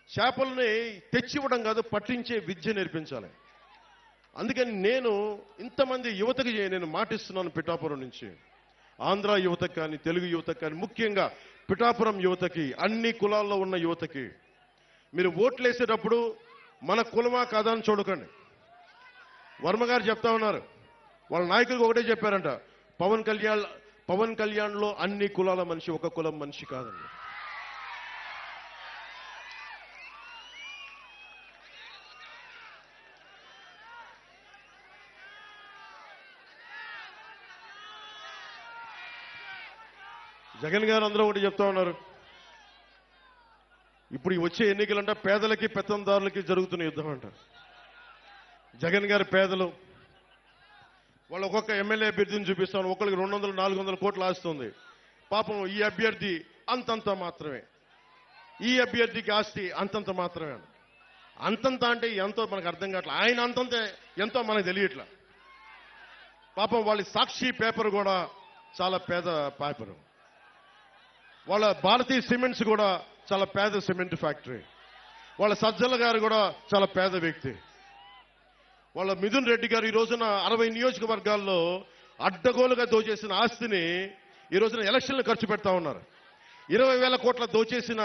చేపల్ని తెచ్చివ్వడం కాదు, పట్టించే విద్య నేర్పించాలి. అందుకని నేను ఇంతమంది యువతకి నేను మాటిస్తున్నాను. పిఠాపురం నుంచి ఆంధ్ర యువతకు కానీ, తెలుగు యువతకు కానీ, ముఖ్యంగా పిఠాపురం యువతకి, అన్ని కులాల్లో ఉన్న యువతకి, మీరు ఓట్లు వేసేటప్పుడు మన కులమా కాదా అని చూడకండి. వర్మ గారు చెప్తా ఉన్నారు, వాళ్ళ నాయకులకు ఒకటే చెప్పారంట, పవన్ కళ్యాణ్లో అన్ని కులాల మనిషి, ఒక కులం మనిషి కాదండి. జగన్ గారు అందరూ ఒకటి చెప్తా ఉన్నారు, ఇప్పుడు వచ్చే ఎన్నికలంట పేదలకి పెత్తందారులకి జరుగుతున్న యుద్ధం అంట. జగన్ గారి పేదలు, వాళ్ళు ఒక్కొక్క ఎమ్మెల్యే అభ్యర్థిని చూపిస్తాను, ఒక్కరికి 200-400 కోట్లు ఆస్తుంది. పాపం ఈ అభ్యర్థి అంతంత మాత్రమే, ఈ అభ్యర్థికి ఆస్తి అంతంత మాత్రమే. అంతంత అంటే ఎంతో మనకు అర్థం కావట్లేదు. ఆయన అంతంత ఎంతో మనకు తెలియట్లా. పాపం వాళ్ళ సాక్షి పేపర్ కూడా చాలా పేద పేపరు. వాళ్ళ భారతీయ సిమెంట్స్ కూడా చాలా పేద సిమెంట్ ఫ్యాక్టరీ. వాళ్ళ సజ్జల గారు కూడా చాలా పేద వ్యక్తి. వాళ్ళ మిథున్ రెడ్డి గారు ఈ రోజున 60 నియోజకవర్గాల్లో అడ్డగోలుగా దోచేసిన ఆస్తిని ఈ రోజున ఎలక్షన్లు ఖర్చు పెడతా ఉన్నారు. 20,000 కోట్ల దోచేసిన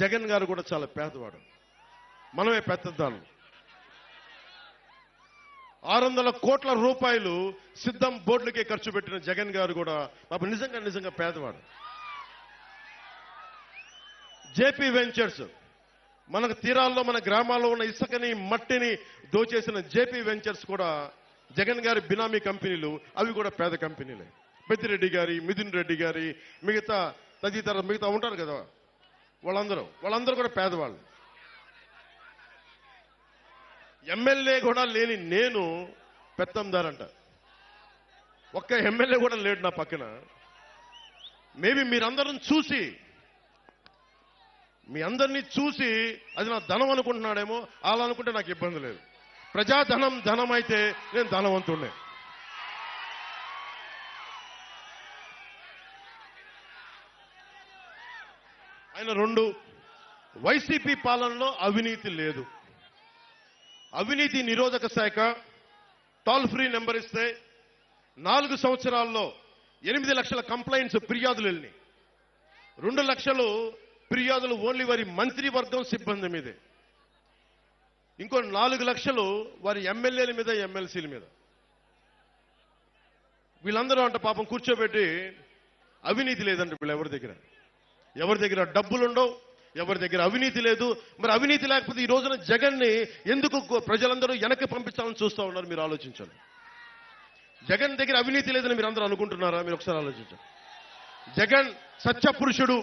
జగన్ గారు కూడా చాలా పేదవాడు. మనమే పెద్దదాన్ని. 600 కోట్ల రూపాయలు సిద్ధం బోర్డులకే ఖర్చు పెట్టిన జగన్ గారు కూడా పాపం నిజంగా పేదవాడు. జేపీ వెంచర్స్, మనకు తీరాల్లో మన గ్రామాల్లో ఉన్న ఇసుకని మట్టిని దోచేసిన జేపీ వెంచర్స్ కూడా జగన్ గారి బినామీ కంపెనీలు, అవి కూడా పేద కంపెనీలే. పెద్దిరెడ్డి గారి, మిథున్ రెడ్డి గారి, మిగతా ఉంటారు కదా, వాళ్ళందరూ కూడా పేదవాళ్ళు. ఎమ్మెల్యే కూడా లేని నేను పెత్తందారంట. ఒక్క ఎమ్మెల్యే కూడా లేడు నా పక్కన. మేబీ మీ అందరినీ చూసి అది నా ధనం అనుకుంటున్నాడేమో. అలా అనుకుంటే నాకు ఇబ్బంది లేదు. ధనం అయితే నేను ధనవంతుడినే. ఆయన 2, వైసీపీ పాలనలో అవినీతి లేదు. అవినీతి నిరోధక శాఖ టోల్ ఫ్రీ నెంబర్ ఇస్తే 4 సంవత్సరాల్లో 8 లక్షల కంప్లైంట్స్, ఫిర్యాదులు వెళ్ళినాయి. 2 లక్షలు ఫిర్యాదులు ఓన్లీ వారి మంత్రివర్గం సిబ్బంది మీదే. ఇంకో 4 లక్షలు వారి ఎమ్మెల్యేల మీద, ఎమ్మెల్సీల మీద. వీళ్ళందరూ అంట పాపం కూర్చోబెట్టి అవినీతి లేదంట. వీళ్ళు ఎవరి దగ్గర డబ్బులుండవు, ఎవరి దగ్గర అవినీతి లేదు. మరి అవినీతి లేకపోతే ఈ రోజున జగన్ని ఎందుకు ప్రజలందరూ వెనక్కి పంపించాలని చూస్తూ ఉన్నారు? మీరు ఆలోచించండి. జగన్ దగ్గర అవినీతి లేదని మీరు అందరూ అనుకుంటున్నారా? మీరు ఒకసారి ఆలోచించండి. జగన్ సత్యపురుషుడు.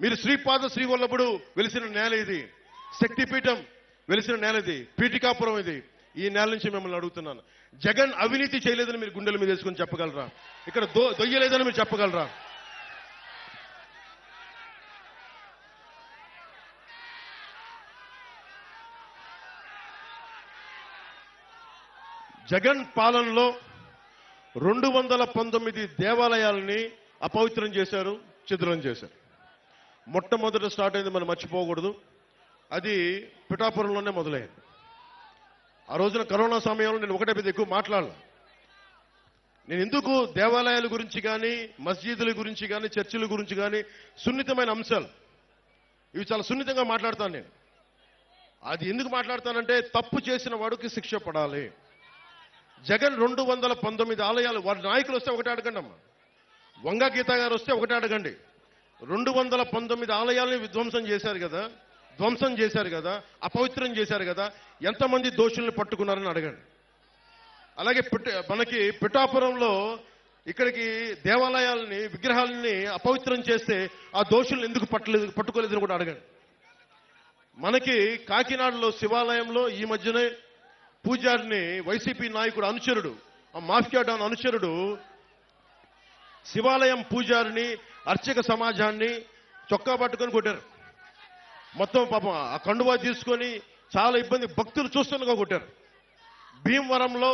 మీరు శ్రీవల్లభుడు వెలిసిన నేల ఇది, శక్తిపీఠం వెలిసిన నేల ఇది, పీఠికాపురం ఇది. ఈ నేల నుంచి మిమ్మల్ని అడుగుతున్నాను, జగన్ అవినీతి చేయలేదని మీరు గుండెల మీద వేసుకొని చెప్పగలరా? ఇక్కడ దొయ్యలేదని మీరు చెప్పగలరా? జగన్ పాలనలో 219 దేవాలయాలని అపవిత్రం చేశారు, ఛిద్రం చేశారు. మొట్టమొదట స్టార్ట్ అయింది, మనం మర్చిపోకూడదు, అది పిఠాపురంలోనే మొదలైంది. ఆ రోజున కరోనా సమయంలో నేను ఒకటే పెద్ద ఎక్కువ మాట్లాడాలి. నేను ఎందుకు దేవాలయాల గురించి కానీ మస్జిదుల గురించి కానీ చర్చిల గురించి కానీ సున్నితమైన అంశాలు ఇవి చాలా సున్నితంగా మాట్లాడతాను నేను. అది ఎందుకు మాట్లాడతానంటే తప్పు చేసిన వాడికి శిక్ష పడాలి. జగన్ 219 ఆలయాలు వారి నాయకులు వస్తే ఒకటే అడగండి అమ్మా. వంగ గీత గారు వస్తే ఒకటే అడగండి. 219 ఆలయాలని ధ్వంసం చేశారు కదా, అపవిత్రం చేశారు కదా, ఎంతమంది దోషుల్ని పట్టుకున్నారని అడగండి. అలాగే మనకి పిఠాపురంలో ఇక్కడికి దేవాలయాలని విగ్రహాలని అపవిత్రం చేస్తే ఆ దోషుల్ని ఎందుకు పట్టుకోలేదని కూడా అడగండి. మనకి కాకినాడలో శివాలయంలో ఈ మధ్యనే పూజారిని వైసీపీ నాయకుడు అనుచరుడు, ఆ మాఫియా డాన్ అనుచరుడు శివాలయం పూజారిని అర్చక సమాజాన్ని చొక్కా పట్టుకొని కొట్టారు. మొత్తం పాపం ఆ కండువా తీసుకొని చాలా ఇబ్బంది, భక్తులు చూస్తుండగా కొట్టారు. భీమవరంలో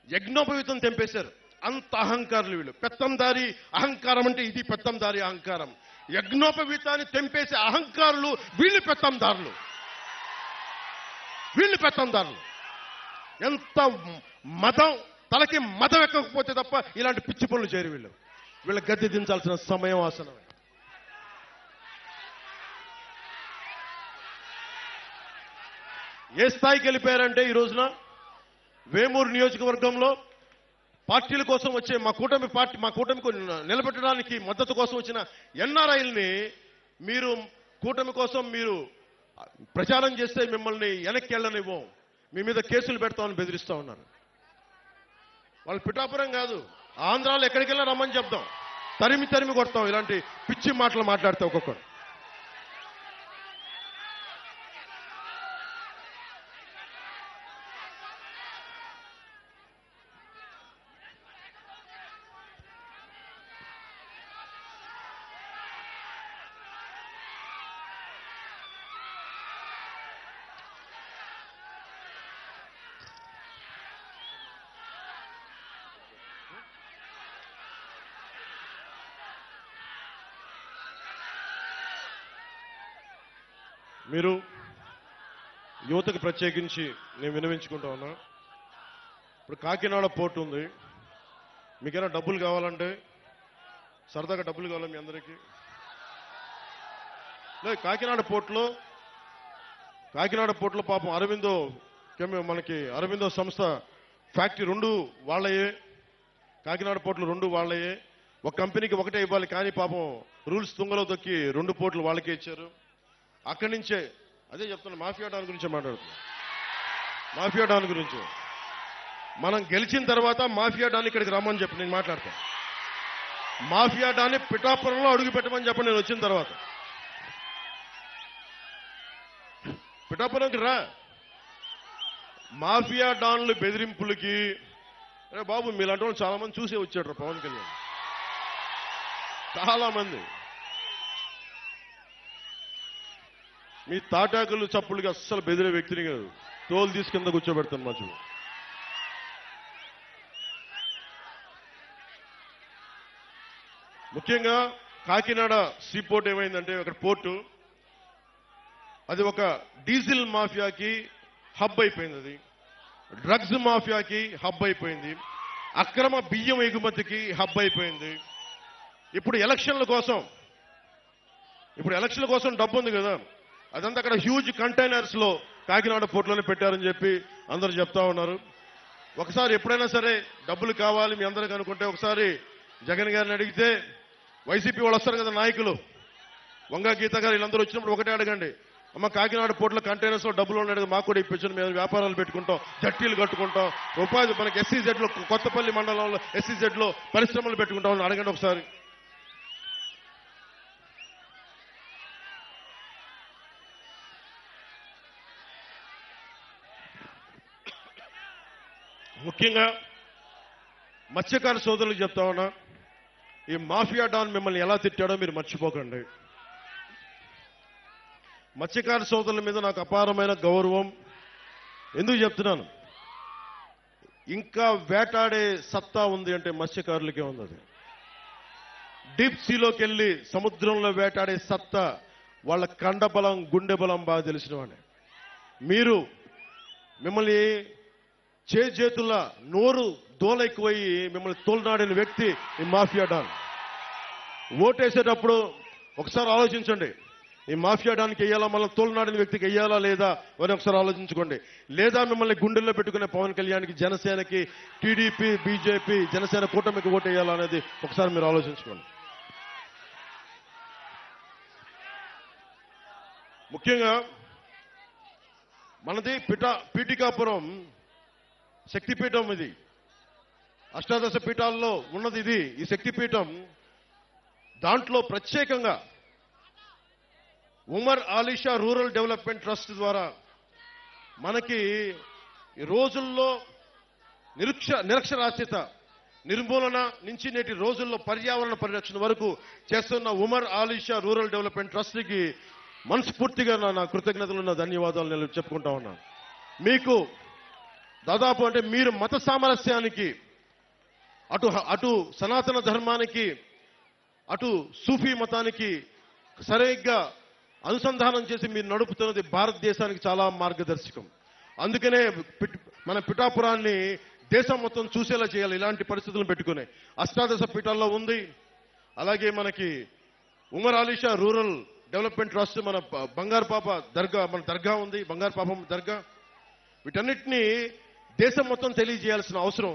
యజ్ఞోపవీతం తెంపేశారు. అంత అహంకారులు వీళ్ళు. పెత్తందారి అహంకారం అంటే ఇది పెత్తందారి అహంకారం. యజ్ఞోపవీతాన్ని తెంపేసే అహంకారులు వీళ్ళు పెత్తందారులు. ఎంత మదం, తలకి మదం ఎక్కకపోతే తప్ప ఇలాంటి పిచ్చి పనులు చేయరు వీళ్ళు. వీళ్ళ గద్దె దించాల్సిన సమయం ఆసనం. ఏ స్థాయికి వెళ్ళిపోయారంటే ఈ రోజున వేమూరు నియోజకవర్గంలో పార్టీల కోసం వచ్చే మా కూటమికి నిలబెట్టడానికి మద్దతు కోసం వచ్చిన ఎన్ఆర్ఐల్ని మీరు కూటమి కోసం మీరు ప్రచారం చేస్తే మిమ్మల్ని వెనక్కి వెళ్ళనివ్వం, మీ మీద కేసులు పెడతామని బెదిరిస్తా ఉన్నారు. వాళ్ళు పిఠాపురం కాదు, ఆంధ్రాలో ఎక్కడికెళ్ళా రమ్మని చెప్దాం, తరిమి కొడతాం ఇలాంటి పిచ్చి మాటలు మాట్లాడితే ఒక్కొక్కరు. మీరు యువతకు ప్రత్యేకించి నేను వినవించుకుంటా ఉన్నా. ఇప్పుడు కాకినాడ పోర్టు ఉంది, మీకైనా డబ్బులు కావాలంటే సరదాగా డబ్బులు కావాలి మీ అందరికీ. లేదు, కాకినాడ పోర్టులో పాపం మనకి అరవిందో సంస్థ ఫ్యాక్టరీ 2 వాళ్ళయే, కాకినాడ పోర్టులు 2 వాళ్ళయే. ఒక కంపెనీకి ఒకటే ఇవ్వాలి, కానీ పాపం రూల్స్ తుంగలో తొక్కి 2 పోర్టులు వాళ్ళకే ఇచ్చారు. అక్కడి నుంచే అదే చెప్తున్నా, మాఫియా డాన్ గురించే మాట్లాడుతున్నా. మాఫియా డాన్ గురించి మనం గెలిచిన తర్వాత మాఫియా డాన్ ఇక్కడికి రమ్మని చెప్పి నేను మాట్లాడతాను. మాఫియా డాన్ని పిఠాపురంలో అడుగు పెట్టమని చెప్పండి నేను వచ్చిన తర్వాత. పిఠాపురంకి రా. మాఫియా డాన్లు బెదిరింపులకి అరే బాబు మీలాంటి వాళ్ళు చాలా మంది చూసే వచ్చాడు పవన్ కళ్యాణ్. చాలా మంది మీ తాటాకులు చప్పుడుకి అస్సలు బెదిరే వ్యక్తిని కాదు, తోలు తీసి కింద కూర్చోబెడతాను మధ్య. ముఖ్యంగా కాకినాడ సీపోర్ట్ ఏమైందంటే అక్కడ పోర్టు అది ఒక డీజిల్ మాఫియాకి హబ్ అయిపోయింది, అది డ్రగ్స్ మాఫియాకి హబ్ అయిపోయింది, అక్రమ బియ్యం ఎగుమతికి హబ్ అయిపోయింది. ఇప్పుడు ఎలక్షన్ల కోసం డబ్బు ఉంది కదా, అదంతా అక్కడ హ్యూజ్ కంటైనర్స్ లో కాకినాడ పోర్టులోనే పెట్టారని చెప్పి అందరూ చెప్తా ఉన్నారు. ఒకసారి ఎప్పుడైనా సరే డబ్బులు కావాలి మీ అందరికి అనుకుంటే ఒకసారి జగన్ గారిని అడిగితే, వైసీపీ వాళ్ళు వస్తారు కదా నాయకులు, వంగ గీత గారు వీళ్ళందరూ వచ్చినప్పుడు ఒకటే అడగండి, అమ్మ కాకినాడ పోర్టులో కంటైనర్స్ లో డబ్బులు ఉన్నాయి మాకు కూడా ఇప్పించండి, మేము వ్యాపారాలు పెట్టుకుంటాం, జట్టీలు కట్టుకుంటాం, ఉపాధి మనకి ఎస్సీజెడ్ లో కొత్తపల్లి మండలంలో ఎస్సీజెడ్ లో పరిశ్రమలు పెట్టుకుంటాం అడగండి ఒకసారి. ముఖ్యంగా మత్స్యకార సోదరులకు చెప్తా ఉన్నా, ఈ మాఫియా డాన్ మిమ్మల్ని ఎలా తిట్టాడో మీరు మర్చిపోకండి. మత్స్యకార సోదరుల మీద నాకు అపారమైన గౌరవం. ఎందుకు చెప్తున్నాను, ఇంకా వేటాడే సత్తా ఉంది అంటే మత్స్యకారులకే ఉంది. అది డీప్ సీలోకి వెళ్ళి సముద్రంలో వేటాడే సత్తా వాళ్ళ కండబలం గుండె బలం బాగా తెలిసిన వాడే. మిమ్మల్ని చేతుల నోరు తోల ఎక్కువయ్యి మిమ్మల్ని తోలనాడిన వ్యక్తి ఈ మాఫియా డాన్. ఓటేసేటప్పుడు ఒకసారి ఆలోచించండి, ఈ మాఫియా డాన్కి వెయ్యాలా, మళ్ళీ తోలనాడిన వ్యక్తికి వెయ్యాలా లేదా అని ఒకసారి ఆలోచించుకోండి. లేదా మిమ్మల్ని గుండెల్లో పెట్టుకునే పవన్ కళ్యాణ్కి, జనసేనకి, టీడీపీ, బీజేపీ, జనసేన కూటమికి ఓటేయాలా అనేది ఒకసారి మీరు ఆలోచించుకోండి. ముఖ్యంగా మనది పీఠికాపురం శక్తిపీఠం. ఇది అష్టాదశ పీఠాల్లో ఉన్నది ఇది, ఈ శక్తిపీఠం. దాంట్లో ప్రత్యేకంగా Umar Alisha rural development trust ద్వారా మనకి ఈ రోజుల్లో నిరక్షరాస్యత నిర్మూలన నుంచి నేటి రోజుల్లో పర్యావరణ పరిరక్షణ వరకు చేస్తున్న ఉమర్ ఆలీషా రూరల్ డెవలప్మెంట్ ట్రస్ట్కి మనస్ఫూర్తిగా నా కృతజ్ఞతలు, నా ధన్యవాదాలు నేను చెప్పుకుంటా ఉన్నాను. మీకు దాదాపు అంటే మీరు మత సామరస్యానికి, అటు సనాతన ధర్మానికి, అటు సూఫీ మతానికి సరిగ్గా అనుసంధానం చేసి మీరు నడుపుతున్నది భారతదేశానికి చాలా మార్గదర్శకం. అందుకనే మన పిఠాపురాన్ని దేశం మొత్తం చూసేలా చేయాలి. ఇలాంటి పరిస్థితులను పెట్టుకునే అష్టాదశ పీఠాల్లో ఉంది. అలాగే మనకి Umar Alisha rural development trust, మన బంగారు పాప దర్గా, మన దర్గా ఉంది, బంగారు పాపం దర్గా. వీటన్నిటినీ దేశం మొత్తం తెలియజేయాల్సిన అవసరం.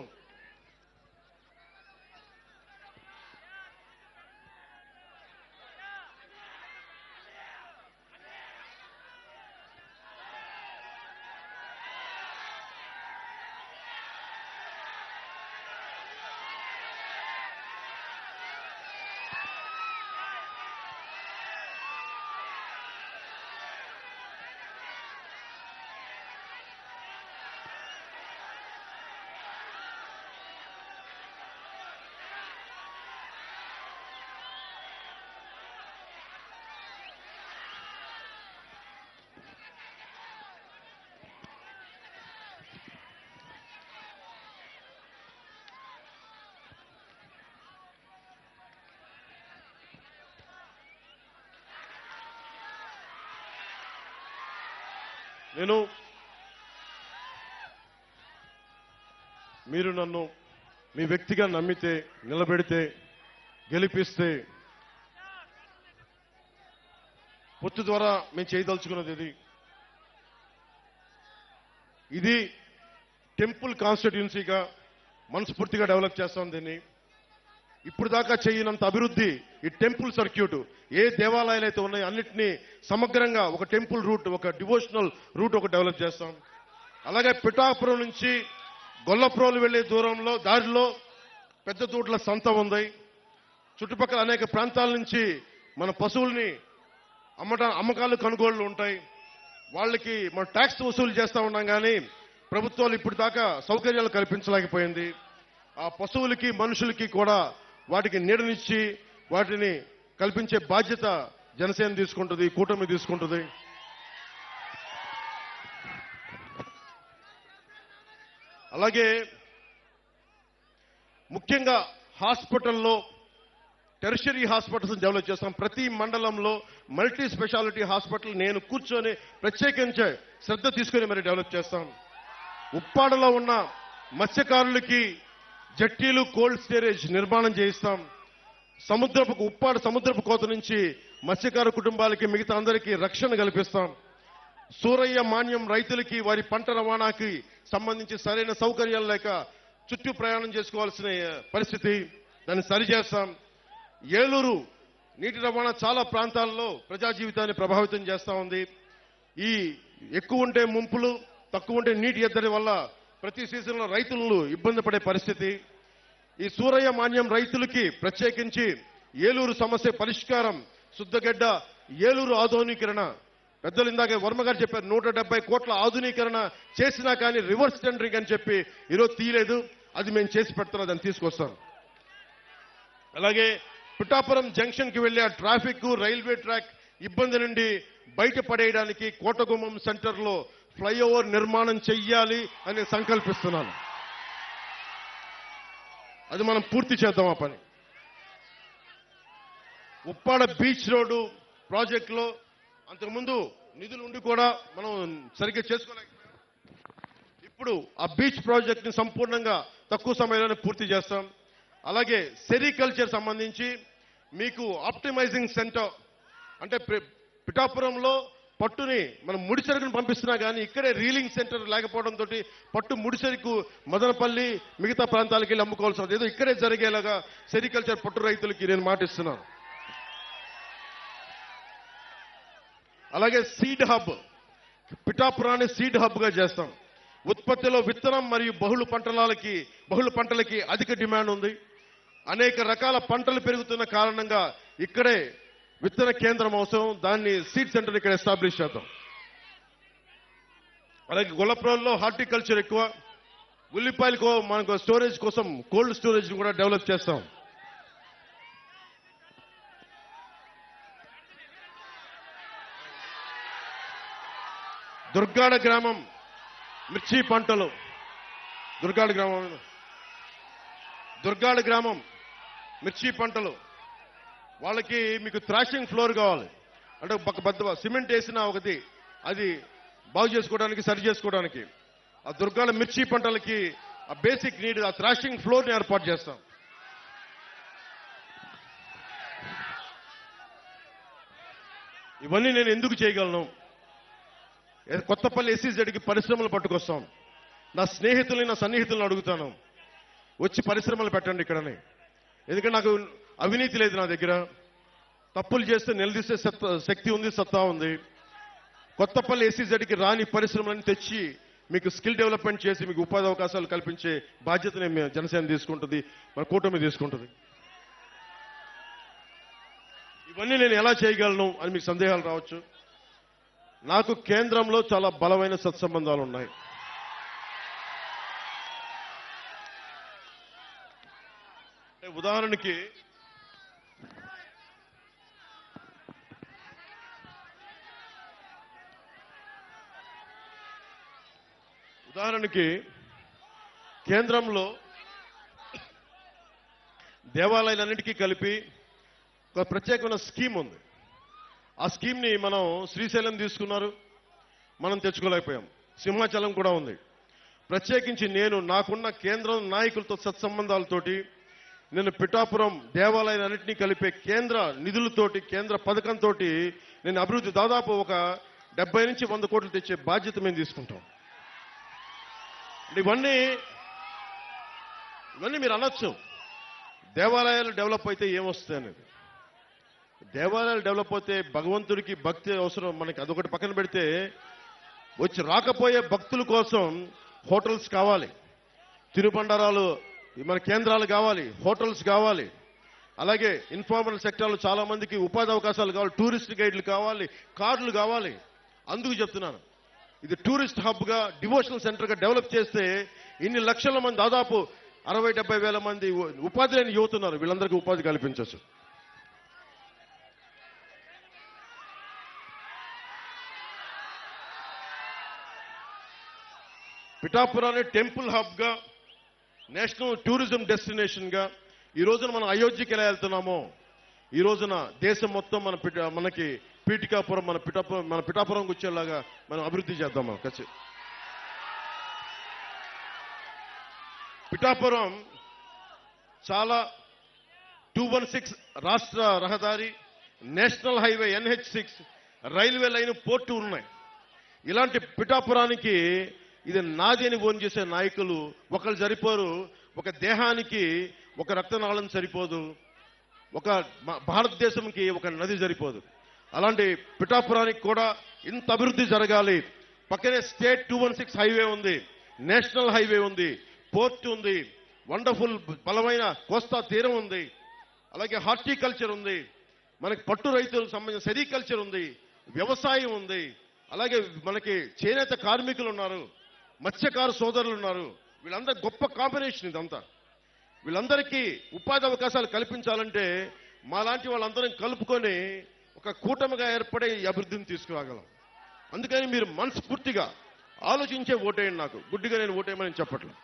మీరు నన్ను మీ వ్యక్తిగా నమ్మితే, నిలబెడితే, గెలిపిస్తే, పొత్తు ద్వారా మేము చేయదలుచుకున్నది ఇది టెంపుల్ కాన్స్టిట్యున్సీగా మనస్ఫూర్తిగా డెవలప్ చేస్తాం. దీన్ని ఇప్పుడు దాకా చేయనంత అభివృద్ధి ఈ టెంపుల్ సర్క్యూట్, ఏ దేవాలయాలు అయితే ఉన్నాయో అన్నింటినీ సమగ్రంగా ఒక టెంపుల్ రూట్, ఒక డివోషనల్ రూట్ ఒక డెవలప్ చేస్తాం. అలాగే పిఠాపురం నుంచి గొల్లప్రోలు వెళ్లే దారిలో పెద్ద తోట్ల సంత ఉంది. చుట్టుపక్కల అనేక ప్రాంతాల నుంచి మన పశువుల్ని అమ్మకాలు కొనుగోళ్లు ఉంటాయి. వాళ్ళకి మనం ట్యాక్స్ వసూలు చేస్తా ఉన్నాం, కానీ ప్రభుత్వాలు ఇప్పుడు దాకా సౌకర్యాలు కల్పించలేకపోయింది. ఆ పశువులకి, మనుషులకి కూడా వాటికి నీడనిచ్చి వాటిని కల్పించే బాధ్యత జనసేన తీసుకుంటుంది, కూటమి తీసుకుంటుంది. అలాగే ముఖ్యంగా హాస్పిటల్లో టెరిషరీ హాస్పిటల్స్ డెవలప్ చేస్తాం. ప్రతి మండలంలో మల్టీ స్పెషాలిటీ హాస్పిటల్ నేను కూర్చొని ప్రత్యేకించే శ్రద్ధ తీసుకుని మరి డెవలప్ చేస్తాం. ఉప్పాడలో ఉన్న మత్స్యకారులకి జట్టీలు, కోల్డ్ స్టోరేజ్ నిర్మాణం చేయిస్తాం. ఉప్పాడ సముద్రపు కోత నుంచి మత్స్యకారు కుటుంబాలకి, మిగతా అందరికీ రక్షణ కల్పిస్తాం. సూరయ్య మాన్యం రైతులకి వారి పంట రవాణాకి సంబంధించి సరైన సౌకర్యాలు లేక చుట్టూ ప్రయాణం చేసుకోవాల్సిన పరిస్థితి, దాన్ని సరిచేస్తాం. ఏలూరు నీటి రవాణా చాలా ప్రాంతాల్లో ప్రజా జీవితాన్ని ప్రభావితం చేస్తా ఉంది. ఈ ఎక్కువ ఉంటే ముంపులు, తక్కువ ఉంటే నీటి ఎద్దడి వల్ల ప్రతి సీజన్లో రైతులు ఇబ్బంది పడే పరిస్థితి. ఈ సూరయ్య మాన్యం రైతులకి ప్రత్యేకించి ఏలూరు సమస్య పరిష్కారం, శుద్ధగడ్డ ఏలూరు ఆధునీకరణ. పెద్దలు ఇందాక వర్మ గారు చెప్పారు, 170 కోట్ల ఆధునీకరణ చేసినా కానీ రివర్స్ టెండరింగ్ అని చెప్పి ఈరోజు తీయలేదు. అది మేము చేసి పెడుతున్నాం, దాన్ని తీసుకొస్తాం. అలాగే పిఠాపురం జంక్షన్ కి వెళ్లే ట్రాఫిక్, రైల్వే ట్రాక్ ఇబ్బంది నుండి బయటపడేయడానికి కోటగుమ్మం సెంటర్ లో ఫ్లైఓవర్ నిర్మాణం చెయ్యాలి అని సంకల్పిస్తున్నాను. అది మనం పూర్తి చేద్దాం ఆ పని. ఉప్పాడ బీచ్ రోడ్డు ప్రాజెక్టులో అంతకుముందు నిధులు ఉండి కూడా మనం సరిగ్గా చేసుకోలేకపోయాం. ఇప్పుడు ఆ బీచ్ ప్రాజెక్ట్ ని సంపూర్ణంగా తక్కువ సమయంలోనే పూర్తి చేస్తాం. అలాగే సెరికల్చర్ సంబంధించి మీకు ఆప్టిమైజింగ్ సెంటర్ అంటే పిఠాపురంలో పట్టుని మనం ముడిసరుకుని పంపిస్తున్నా కానీ ఇక్కడే రీలింగ్ సెంటర్ లేకపోవడంతో పట్టు ముడిసరుకు మదనపల్లి మిగతా ప్రాంతాలకు వెళ్ళి అమ్ముకోవాల్సి ఉంది. ఏదో ఇక్కడే జరిగేలాగా సెరికల్చర్ పట్టు రైతులకి నేను మాటిస్తున్నాను. అలాగే సీడ్ హబ్, పిఠాపురాన్ని సీడ్ హబ్ గా చేస్తాం. ఉత్పత్తిలో విత్తనం మరియు బహుళ పంటలకి అధిక డిమాండ్ ఉంది. అనేక రకాల పంటలు పెరుగుతున్న కారణంగా ఇక్కడే విత్తన కేంద్రం అవసరం. దాన్ని సీడ్ సెంటర్ ఇక్కడ ఎస్టాబ్లిష్ చేద్దాం. అలాగే గొల్లప్రోల్లో హార్టికల్చర్ ఎక్కువ. ఉల్లిపాయలకు మనకు స్టోరేజ్ కోసం కోల్డ్ స్టోరేజ్ కూడా డెవలప్ చేస్తాం. దుర్గాడ గ్రామం మిర్చి పంటలు, దుర్గాడ గ్రామం మిర్చి పంటలు. వాళ్ళకి మీకు థ్రాషింగ్ ఫ్లోర్ కావాలి అంటే ఒక సిమెంట్ వేసిన ఒకటి అది బాగు చేసుకోవడానికి సరి చేసుకోవడానికి ఆ దుర్గాడ మిర్చి పంటలకి ఆ బేసిక్ నీడ్ ఆ థ్రాషింగ్ ఫ్లోర్ని ఏర్పాటు చేస్తాం. ఇవన్నీ నేను ఎందుకు చేయగలను? కొత్తపల్లి ఎస్సీజెడ్కి పరిశ్రమలు పట్టుకొస్తాం. నా స్నేహితుల్ని నా సన్నిహితులను అడుగుతాను, వచ్చి పరిశ్రమలు పెట్టండి ఇక్కడని. ఎందుకంటే నాకు అవినీతి లేదు, నా దగ్గర తప్పులు చేస్తే నిలదీసే శక్తి ఉంది, సత్తా ఉంది. కొత్తపల్లి ఎస్సీజెడ్కి రాని పరిశ్రమలను తెచ్చి మీకు స్కిల్ డెవలప్మెంట్ చేసి మీకు ఉపాధి అవకాశాలు కల్పించే బాధ్యతని జనసేన తీసుకుంటుంది, మన కూటమి తీసుకుంటుంది. ఇవన్నీ నేను ఎలా చేయగలను అని మీకు సందేహాలు రావచ్చు. నాకు కేంద్రంలో చాలా బలమైన సత్సంబంధాలు ఉన్నాయి. ఉదాహరణకి కేంద్రంలో దేవాలయాలన్నిటికీ కలిపి ఒక ప్రత్యేకమైన స్కీమ్ ఉంది. ఆ స్కీమ్ ని మనం శ్రీశైలం తీసుకున్నారు, మనం తెచ్చుకోలేకపోయాం. సింహాచలం కూడా ఉంది. ప్రత్యేకించి నాకున్న కేంద్రం నాయకులతో సత్సంబంధాలతోటి నేను పిఠాపురం దేవాలయాలన్నింటినీ కలిపే కేంద్ర నిధులతోటి కేంద్ర పథకంతో నేను అభివృద్ధి దాదాపు ఒక 70 నుంచి 100 కోట్లు తెచ్చే బాధ్యత మేము తీసుకుంటాం. ఇవన్నీ మీరు అనొచ్చు, దేవాలయాలు డెవలప్ అయితే ఏమొస్తాయి అనేది. దేవాలయాలు డెవలప్ అయితే భగవంతుడికి భక్తి అవసరం మనకి, అదొకటి పక్కన పెడితే వచ్చి రాకపోయే భక్తుల కోసం హోటల్స్ కావాలి, తిరుబండారాలు మన కేంద్రాలు కావాలి, హోటల్స్ కావాలి. అలాగే ఇన్ఫార్మల్ సెక్టార్లో చాలా మందికి ఉపాధి అవకాశాలు కావాలి, టూరిస్ట్ గైడ్లు కావాలి, కార్లు కావాలి. అందుకు చెప్తున్నాను, ఇది టూరిస్ట్ హబ్ గా డివోషనల్ సెంటర్ గా డెవలప్ చేస్తే ఇన్ని లక్షల మంది దాదాపు 60-70 వేల మంది ఉపాధి లేని యువత ఉన్నారు, వీళ్ళందరికీ ఉపాధి కల్పించవచ్చు. పిఠాపురాన్ని టెంపుల్ హబ్ గా నేషనల్ టూరిజం డెస్టినేషన్ గా ఈ రోజున మనం అయోధ్యకి ఎలా వెళ్తున్నామో ఈ రోజున దేశం మొత్తం మనకి పీఠికాపురం మన పిఠాపురంకి వచ్చేలాగా మనం అభివృద్ధి చేద్దాం. మనం పిఠాపురం చాలా 216 రాష్ట్ర రహదారి, national highway NH6, railway line, port ఉన్నాయి. ఇలాంటి పిఠాపురానికి ఇది నాది అని ఓన్ చేసే నాయకులు ఒకళ్ళు సరిపోరు. ఒక దేహానికి ఒక రక్తనాళం సరిపోదు, ఒక భారతదేశంకి ఒక నది సరిపోదు. అలాంటి పిఠాపురానికి కూడా ఇంత అభివృద్ధి జరగాలి. పక్కనే స్టేట్ 216 హైవే ఉంది, నేషనల్ హైవే ఉంది, పోర్ట్ ఉంది, వండర్ఫుల్ బలమైన కోస్తా తీరం ఉంది, అలాగే హార్టికల్చర్ ఉంది, మనకి పట్టు రైతులకు సంబంధించిన సెరికల్చర్ ఉంది, వ్యవసాయం ఉంది, అలాగే మనకి చేనేత కార్మికులు ఉన్నారు, మత్స్యకారు సోదరులు ఉన్నారు. వీళ్ళందరూ గొప్ప కాంబినేషన్ ఇదంతా. వీళ్ళందరికీ ఉపాధి అవకాశాలు కల్పించాలంటే మాలాంటి వాళ్ళందరం కలుపుకొని ఒక కూటమిగా ఏర్పడే ఈ అభివృద్ధిని తీసుకురాగలం. అందుకని మీరు మనస్ఫూర్తిగా ఆలోచించే ఓటేయండి. నాకు గుడ్డిగా నేను ఓటేయమని చెప్పట్లేదు.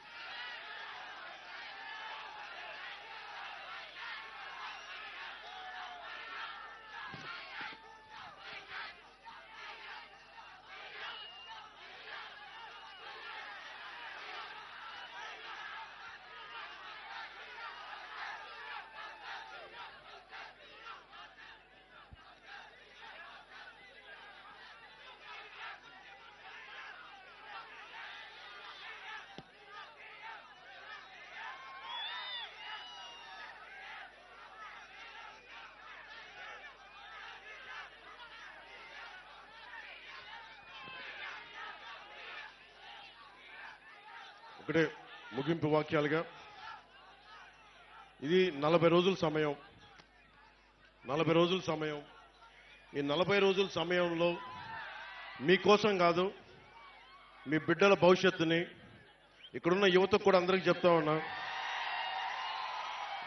ఒకటే ముగింపు వాక్యాలుగా ఇది 40 రోజుల సమయం. 40 రోజుల సమయం. ఈ 40 రోజుల సమయంలో మీకోసం కాదు, మీ బిడ్డల భవిష్యత్తుని, ఇక్కడున్న యువతకు కూడా అందరికీ చెప్తా ఉన్నా,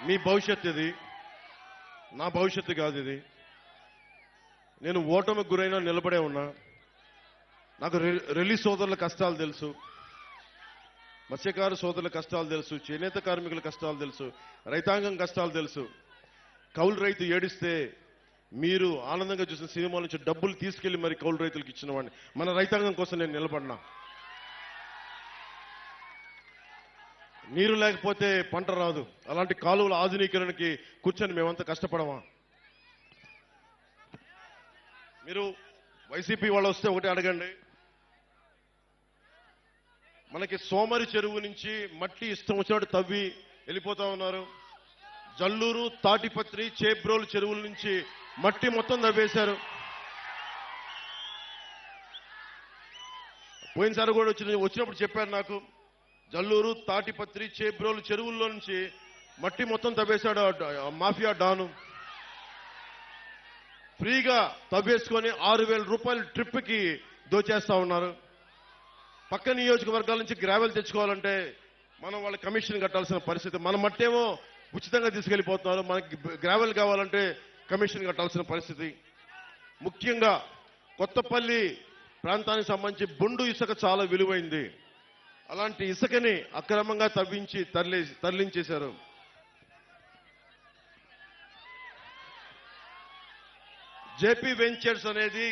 మీ భవిష్యత్తు ఇది, నా భవిష్యత్తు కాదు ఇది. నేను ఓటమికి గురైనా నిలబడే ఉన్నా. నాకు రిలీజ్ సోదరుల కష్టాలు తెలుసు, మత్స్యకార సోదరుల కష్టాలు తెలుసు, చేనేత కార్మికుల కష్టాలు తెలుసు, రైతాంగం కష్టాలు తెలుసు. కౌలు రైతు ఏడిస్తే మీరు ఆనందంగా చూసిన సినిమాల నుంచి డబ్బులు తీసుకెళ్లి మరి కౌలు రైతులకు ఇచ్చిన వాడిని. మన రైతాంగం కోసం నేను నిలబడినా. నీరు లేకపోతే పంట రాదు. అలాంటి కాలువల ఆధునీకరణకి కూర్చొని మేమంతా కష్టపడమా? మీరు వైసీపీ వాళ్ళు వస్తే ఒకటి అడగండి, మనకి సోమరి చెరువు నుంచి మట్టి ఇష్టం వచ్చినట్టు తవ్వి వెళ్ళిపోతా ఉన్నారు. జల్లూరు, తాటిపత్రి, చేబ్రోలు చెరువుల నుంచి మట్టి మొత్తం తవ్వేశారు. పోయినసారి కూడా వచ్చినప్పుడు చెప్పారు నాకు, జల్లూరు, తాటిపత్రి, చేబ్రోలు చెరువుల్లో నుంచి మట్టి మొత్తం తవ్వేశాడు మాఫియా డాను. ఫ్రీగా తవ్వేసుకొని 6,000 రూపాయలు ట్రిప్కి దోచేస్తా ఉన్నారు. పక్క నియోజకవర్గాల నుంచి గ్రావెల్ తెచ్చుకోవాలంటే మనం వాళ్ళ కమిషన్ కట్టాల్సిన పరిస్థితి. మన మట్టేమో ఉచితంగా తీసుకెళ్లిపోతున్నారు, మనకి గ్రావెల్ కావాలంటే కమిషన్ కట్టాల్సిన పరిస్థితి. ముఖ్యంగా కొత్తపల్లి ప్రాంతానికి సంబంధించి బొండు ఇసుక చాలా విలువైంది. అలాంటి ఇసుకని అక్రమంగా తవ్వించి తరలించేశారు. జేపీ వెంచర్స్ అనేది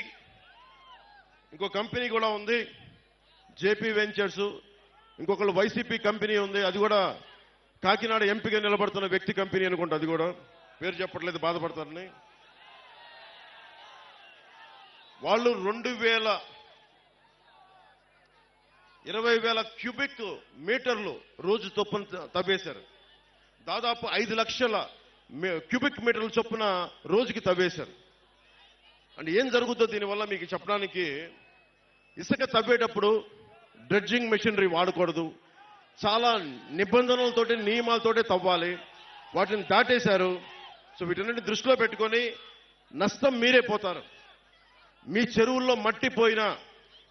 ఇంకో కంపెనీ కూడా ఉంది. జేపీ వెంచర్స్, ఇంకొకళ్ళు వైసీపీ కంపెనీ ఉంది. అది కూడా కాకినాడ ఎంపీగా నిలబడుతున్న వ్యక్తి కంపెనీ అనుకుంటా. అది కూడా పేరు చెప్పట్లేదు, బాధపడతారని. వాళ్ళు 20,000 క్యూబిక్ మీటర్లు రోజు చొప్పున తవ్వేశారు. దాదాపు 5 లక్షల క్యూబిక్ మీటర్ల చొప్పున రోజుకి తవ్వేశారు. అంటే ఏం జరుగుతుందో దీనివల్ల మీకు చెప్పడానికి, ఇసుక తవ్వేటప్పుడు డ్రెడ్జింగ్ మెషినరీ వాడకూడదు, చాలా నిబంధనలతోటి నియమాలతోటి తవ్వాలి. వాటిని దాటేశారు. సో వీటన్నిటిని దృష్టిలో పెట్టుకొని నష్టం మీరే పోతారు. మీ చెరువుల్లో మట్టి పోయినా,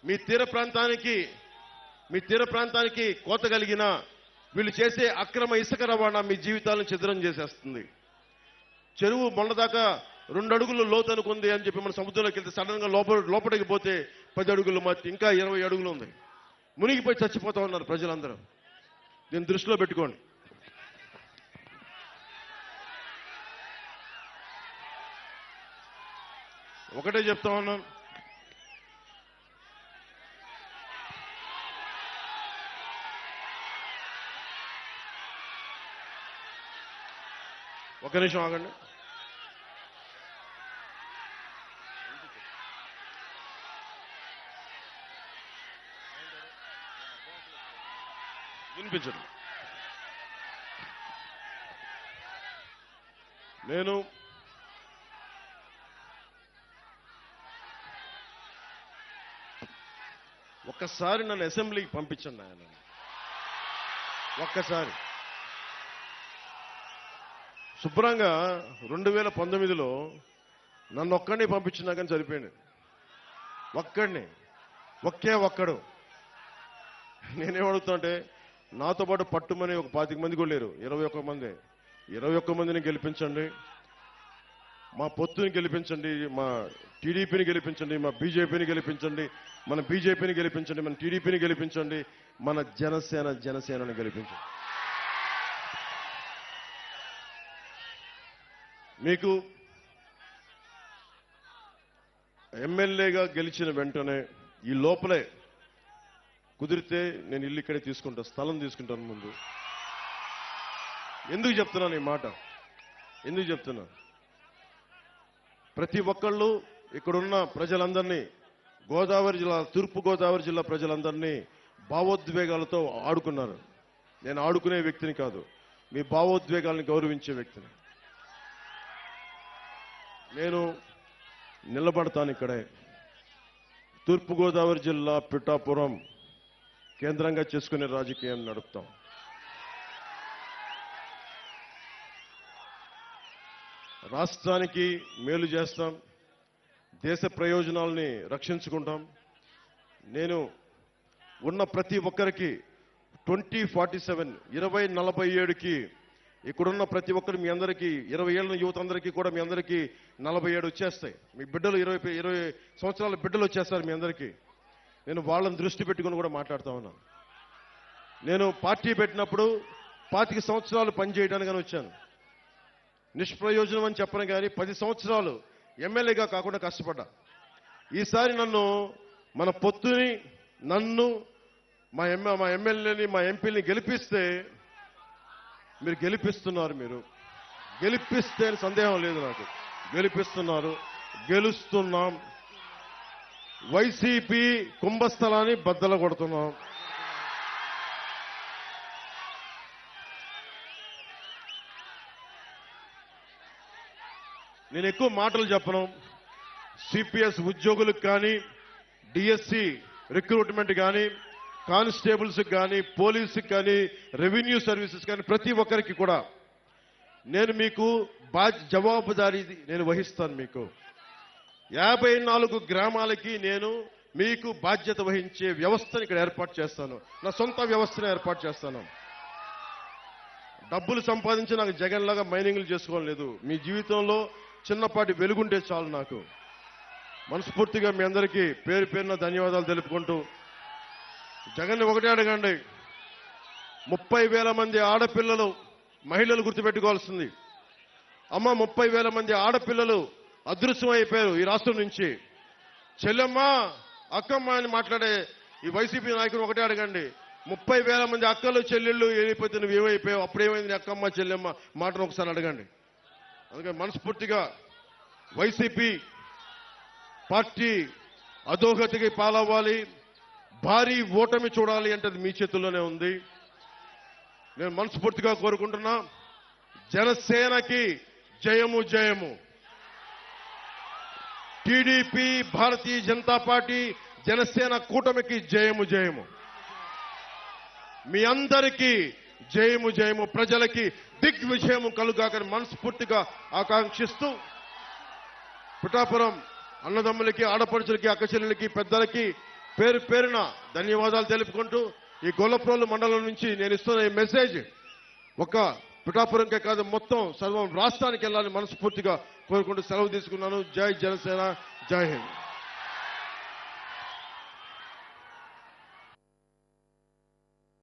మీ తీర ప్రాంతానికి కోత కలిగినా, వీళ్ళు చేసే అక్రమ ఇసుక రవాణా మీ జీవితాలను ఛిద్రం చేసేస్తుంది. చెరువు మొన్నదాకా 2 అడుగులు లోతు అనుకుంది అని చెప్పి మన సముద్రంలోకి వెళ్తే సడన్ గా లోపలికి పోతే 10 అడుగులు, మట్టి ఇంకా 20 అడుగులు ఉంది. మునిగిపోయి చచ్చిపోతా ఉన్నారు ప్రజలందరూ. దీన్ని దృష్టిలో పెట్టుకోండి. ఒకటే చెప్తా ఉన్నాను, ఒక నిమిషం ఆగండి. వినిపించండి. నేను ఒక్కసారి నన్ను అసెంబ్లీకి పంపించండి ఆయన. ఒక్కసారి శుభ్రంగా 2019లో నన్ను ఒక్కడిని పంపించినా కానీ సరిపోయింది. ఒక్కడు. నేనేమడుగుతా అంటే, నాతో పాటు పట్టుమని ఒక 25 మంది కూడా లేరు, 21 మంది. 21 మందిని గెలిపించండి, మా పొత్తుని గెలిపించండి, మా టీడీపీని గెలిపించండి, మా బీజేపీని గెలిపించండి, మన బీజేపీని గెలిపించండి, మన టీడీపీని గెలిపించండి, మన జనసేనని గెలిపించండి. మీకు ఎమ్మెల్యేగా గెలిచిన వెంటనే ఈ లోపలే కుదిరితే నేను ఇల్లు ఇక్కడే తీసుకుంటా, స్థలం తీసుకుంటాను ముందు. ఎందుకు చెప్తున్నాను ఈ మాట? ఎందుకు చెప్తున్నా? ప్రతి ఒక్కళ్ళు ఇక్కడున్న ప్రజలందరినీ, తూర్పు గోదావరి జిల్లా ప్రజలందరినీ భావోద్వేగాలతో ఆడుకున్నారు. నేను ఆడుకునే వ్యక్తిని కాదు, మీ భావోద్వేగాలను గౌరవించే వ్యక్తిని. నేను నిలబడతాను ఇక్కడే. తూర్పు గోదావరి జిల్లా పిఠాపురం కేంద్రంగా చేసుకునే రాజకీయాన్ని నడుపుతాం. రాష్ట్రానికి మేలు చేస్తాం, దేశ ప్రయోజనాల్ని రక్షించుకుంటాం. నేను ఉన్న ప్రతి ఒక్కరికి 2047 2047కి ఇక్కడున్న ప్రతి ఒక్కరు మీ అందరికీ 20 ఏళ్ళ యువత అందరికీ కూడా మీ అందరికీ 47 వచ్చేస్తాయి. మీ బిడ్డలు 20 సంవత్సరాల బిడ్డలు వచ్చేస్తారు మీ అందరికీ. నేను వాళ్ళని దృష్టి పెట్టుకుని కూడా మాట్లాడుతా ఉన్నాను. నేను పార్టీ పెట్టినప్పుడు 25 సంవత్సరాలు పనిచేయడానికని వచ్చాను. నిష్ప్రయోజనం అని చెప్పను కానీ 10 సంవత్సరాలు ఎమ్మెల్యేగా కాకుండా కష్టపడ్డా. ఈసారి మన పొత్తుని నన్ను మా ఎమ్మెల్యేని మా ఎంపీని గెలిపిస్తే మీరు గెలిపిస్తున్నారు. మీరు గెలిపిస్తే సందేహం లేదు నాకు. గెలిపిస్తున్నారు, గెలుస్తున్నాం. వైసీపీ కుంభస్థలాన్ని బద్దలు కొడుతున్నాం. నేను ఎక్కువ మాటలు చెప్పను. సిపిఎస్ ఉద్యోగులకు కానీ, డిఎస్సి రిక్రూట్మెంట్ కానీ, కానిస్టేబుల్స్ కానీ, పోలీసుకి కానీ, రెవెన్యూ సర్వీసెస్ కానీ ప్రతి ఒక్కరికి కూడా నేను మీకు జవాబుదారీ నేను వహిస్తాను. మీకు 54 గ్రామాలకి నేను మీకు బాధ్యత వహించే వ్యవస్థను ఇక్కడ ఏర్పాటు చేస్తాను. నా సొంత వ్యవస్థను ఏర్పాటు చేస్తాను. డబ్బులు సంపాదించి నాకు జగన్ లాగా మైనింగ్లు చేసుకోవడం లేదు. మీ జీవితంలో చిన్నపాటి వెలుగుంటే చాలు. నాకు మనస్ఫూర్తిగా మీ అందరికీ పేరు పేరున ధన్యవాదాలు తెలుపుకుంటూ, జగన్ ఒకటే అడగండి, 30,000 మంది ఆడపిల్లలు మహిళలు గుర్తుపెట్టుకోవాల్సింది. అమ్మ 30,000 మంది ఆడపిల్లలు అదృశ్యం అయిపోయారు ఈ రాష్ట్రం నుంచి. చెల్లెమ్మ అక్కమ్మ అని మాట్లాడే ఈ వైసీపీ నాయకులు ఒకటే అడగండి, 30,000 మంది అక్కలు చెల్లెళ్ళు వెళ్ళిపోతే నువ్వు ఏమైపోయావు, అప్పుడేమైంది అక్కమ్మ చెల్లెమ్మ మాటను ఒకసారి అడగండి. అందుకని మనస్ఫూర్తిగా వైసీపీ పార్టీ అధోగతికి పాలవ్వాలి, భారీ ఓటమి చూడాలి అంటే అది మీ చేతుల్లోనే ఉంది. నేను మనస్ఫూర్తిగా కోరుకుంటున్నా, జనసేనకి జయము జయము. టీడీపీ, భారతీయ జనతా పార్టీ, జనసేన కూటమికి జయము జయము. మీ అందరికీ జయము జయము. ప్రజలకి దిగ్విజయము కలుగాకని మనస్ఫూర్తిగా ఆకాంక్షిస్తూ, పిఠాపురం అన్నదమ్ములకి, ఆడపడుచులకి, అక్కచెల్లెలకి, పెద్దలకి పేరు పేరున ధన్యవాదాలు తెలుపుకుంటూ, ఈ గొల్లప్రోలు మండలం నుంచి నేను ఇస్తున్న ఈ మెసేజ్ ఒక పిఠాపురంకే కాదు మొత్తం సర్వం రాష్ట్రానికి వెళ్ళాలని మనస్ఫూర్తిగా కోరుకుంటూ సెలవు తీసుకున్నాను. జై జనసేన, జై హింద్.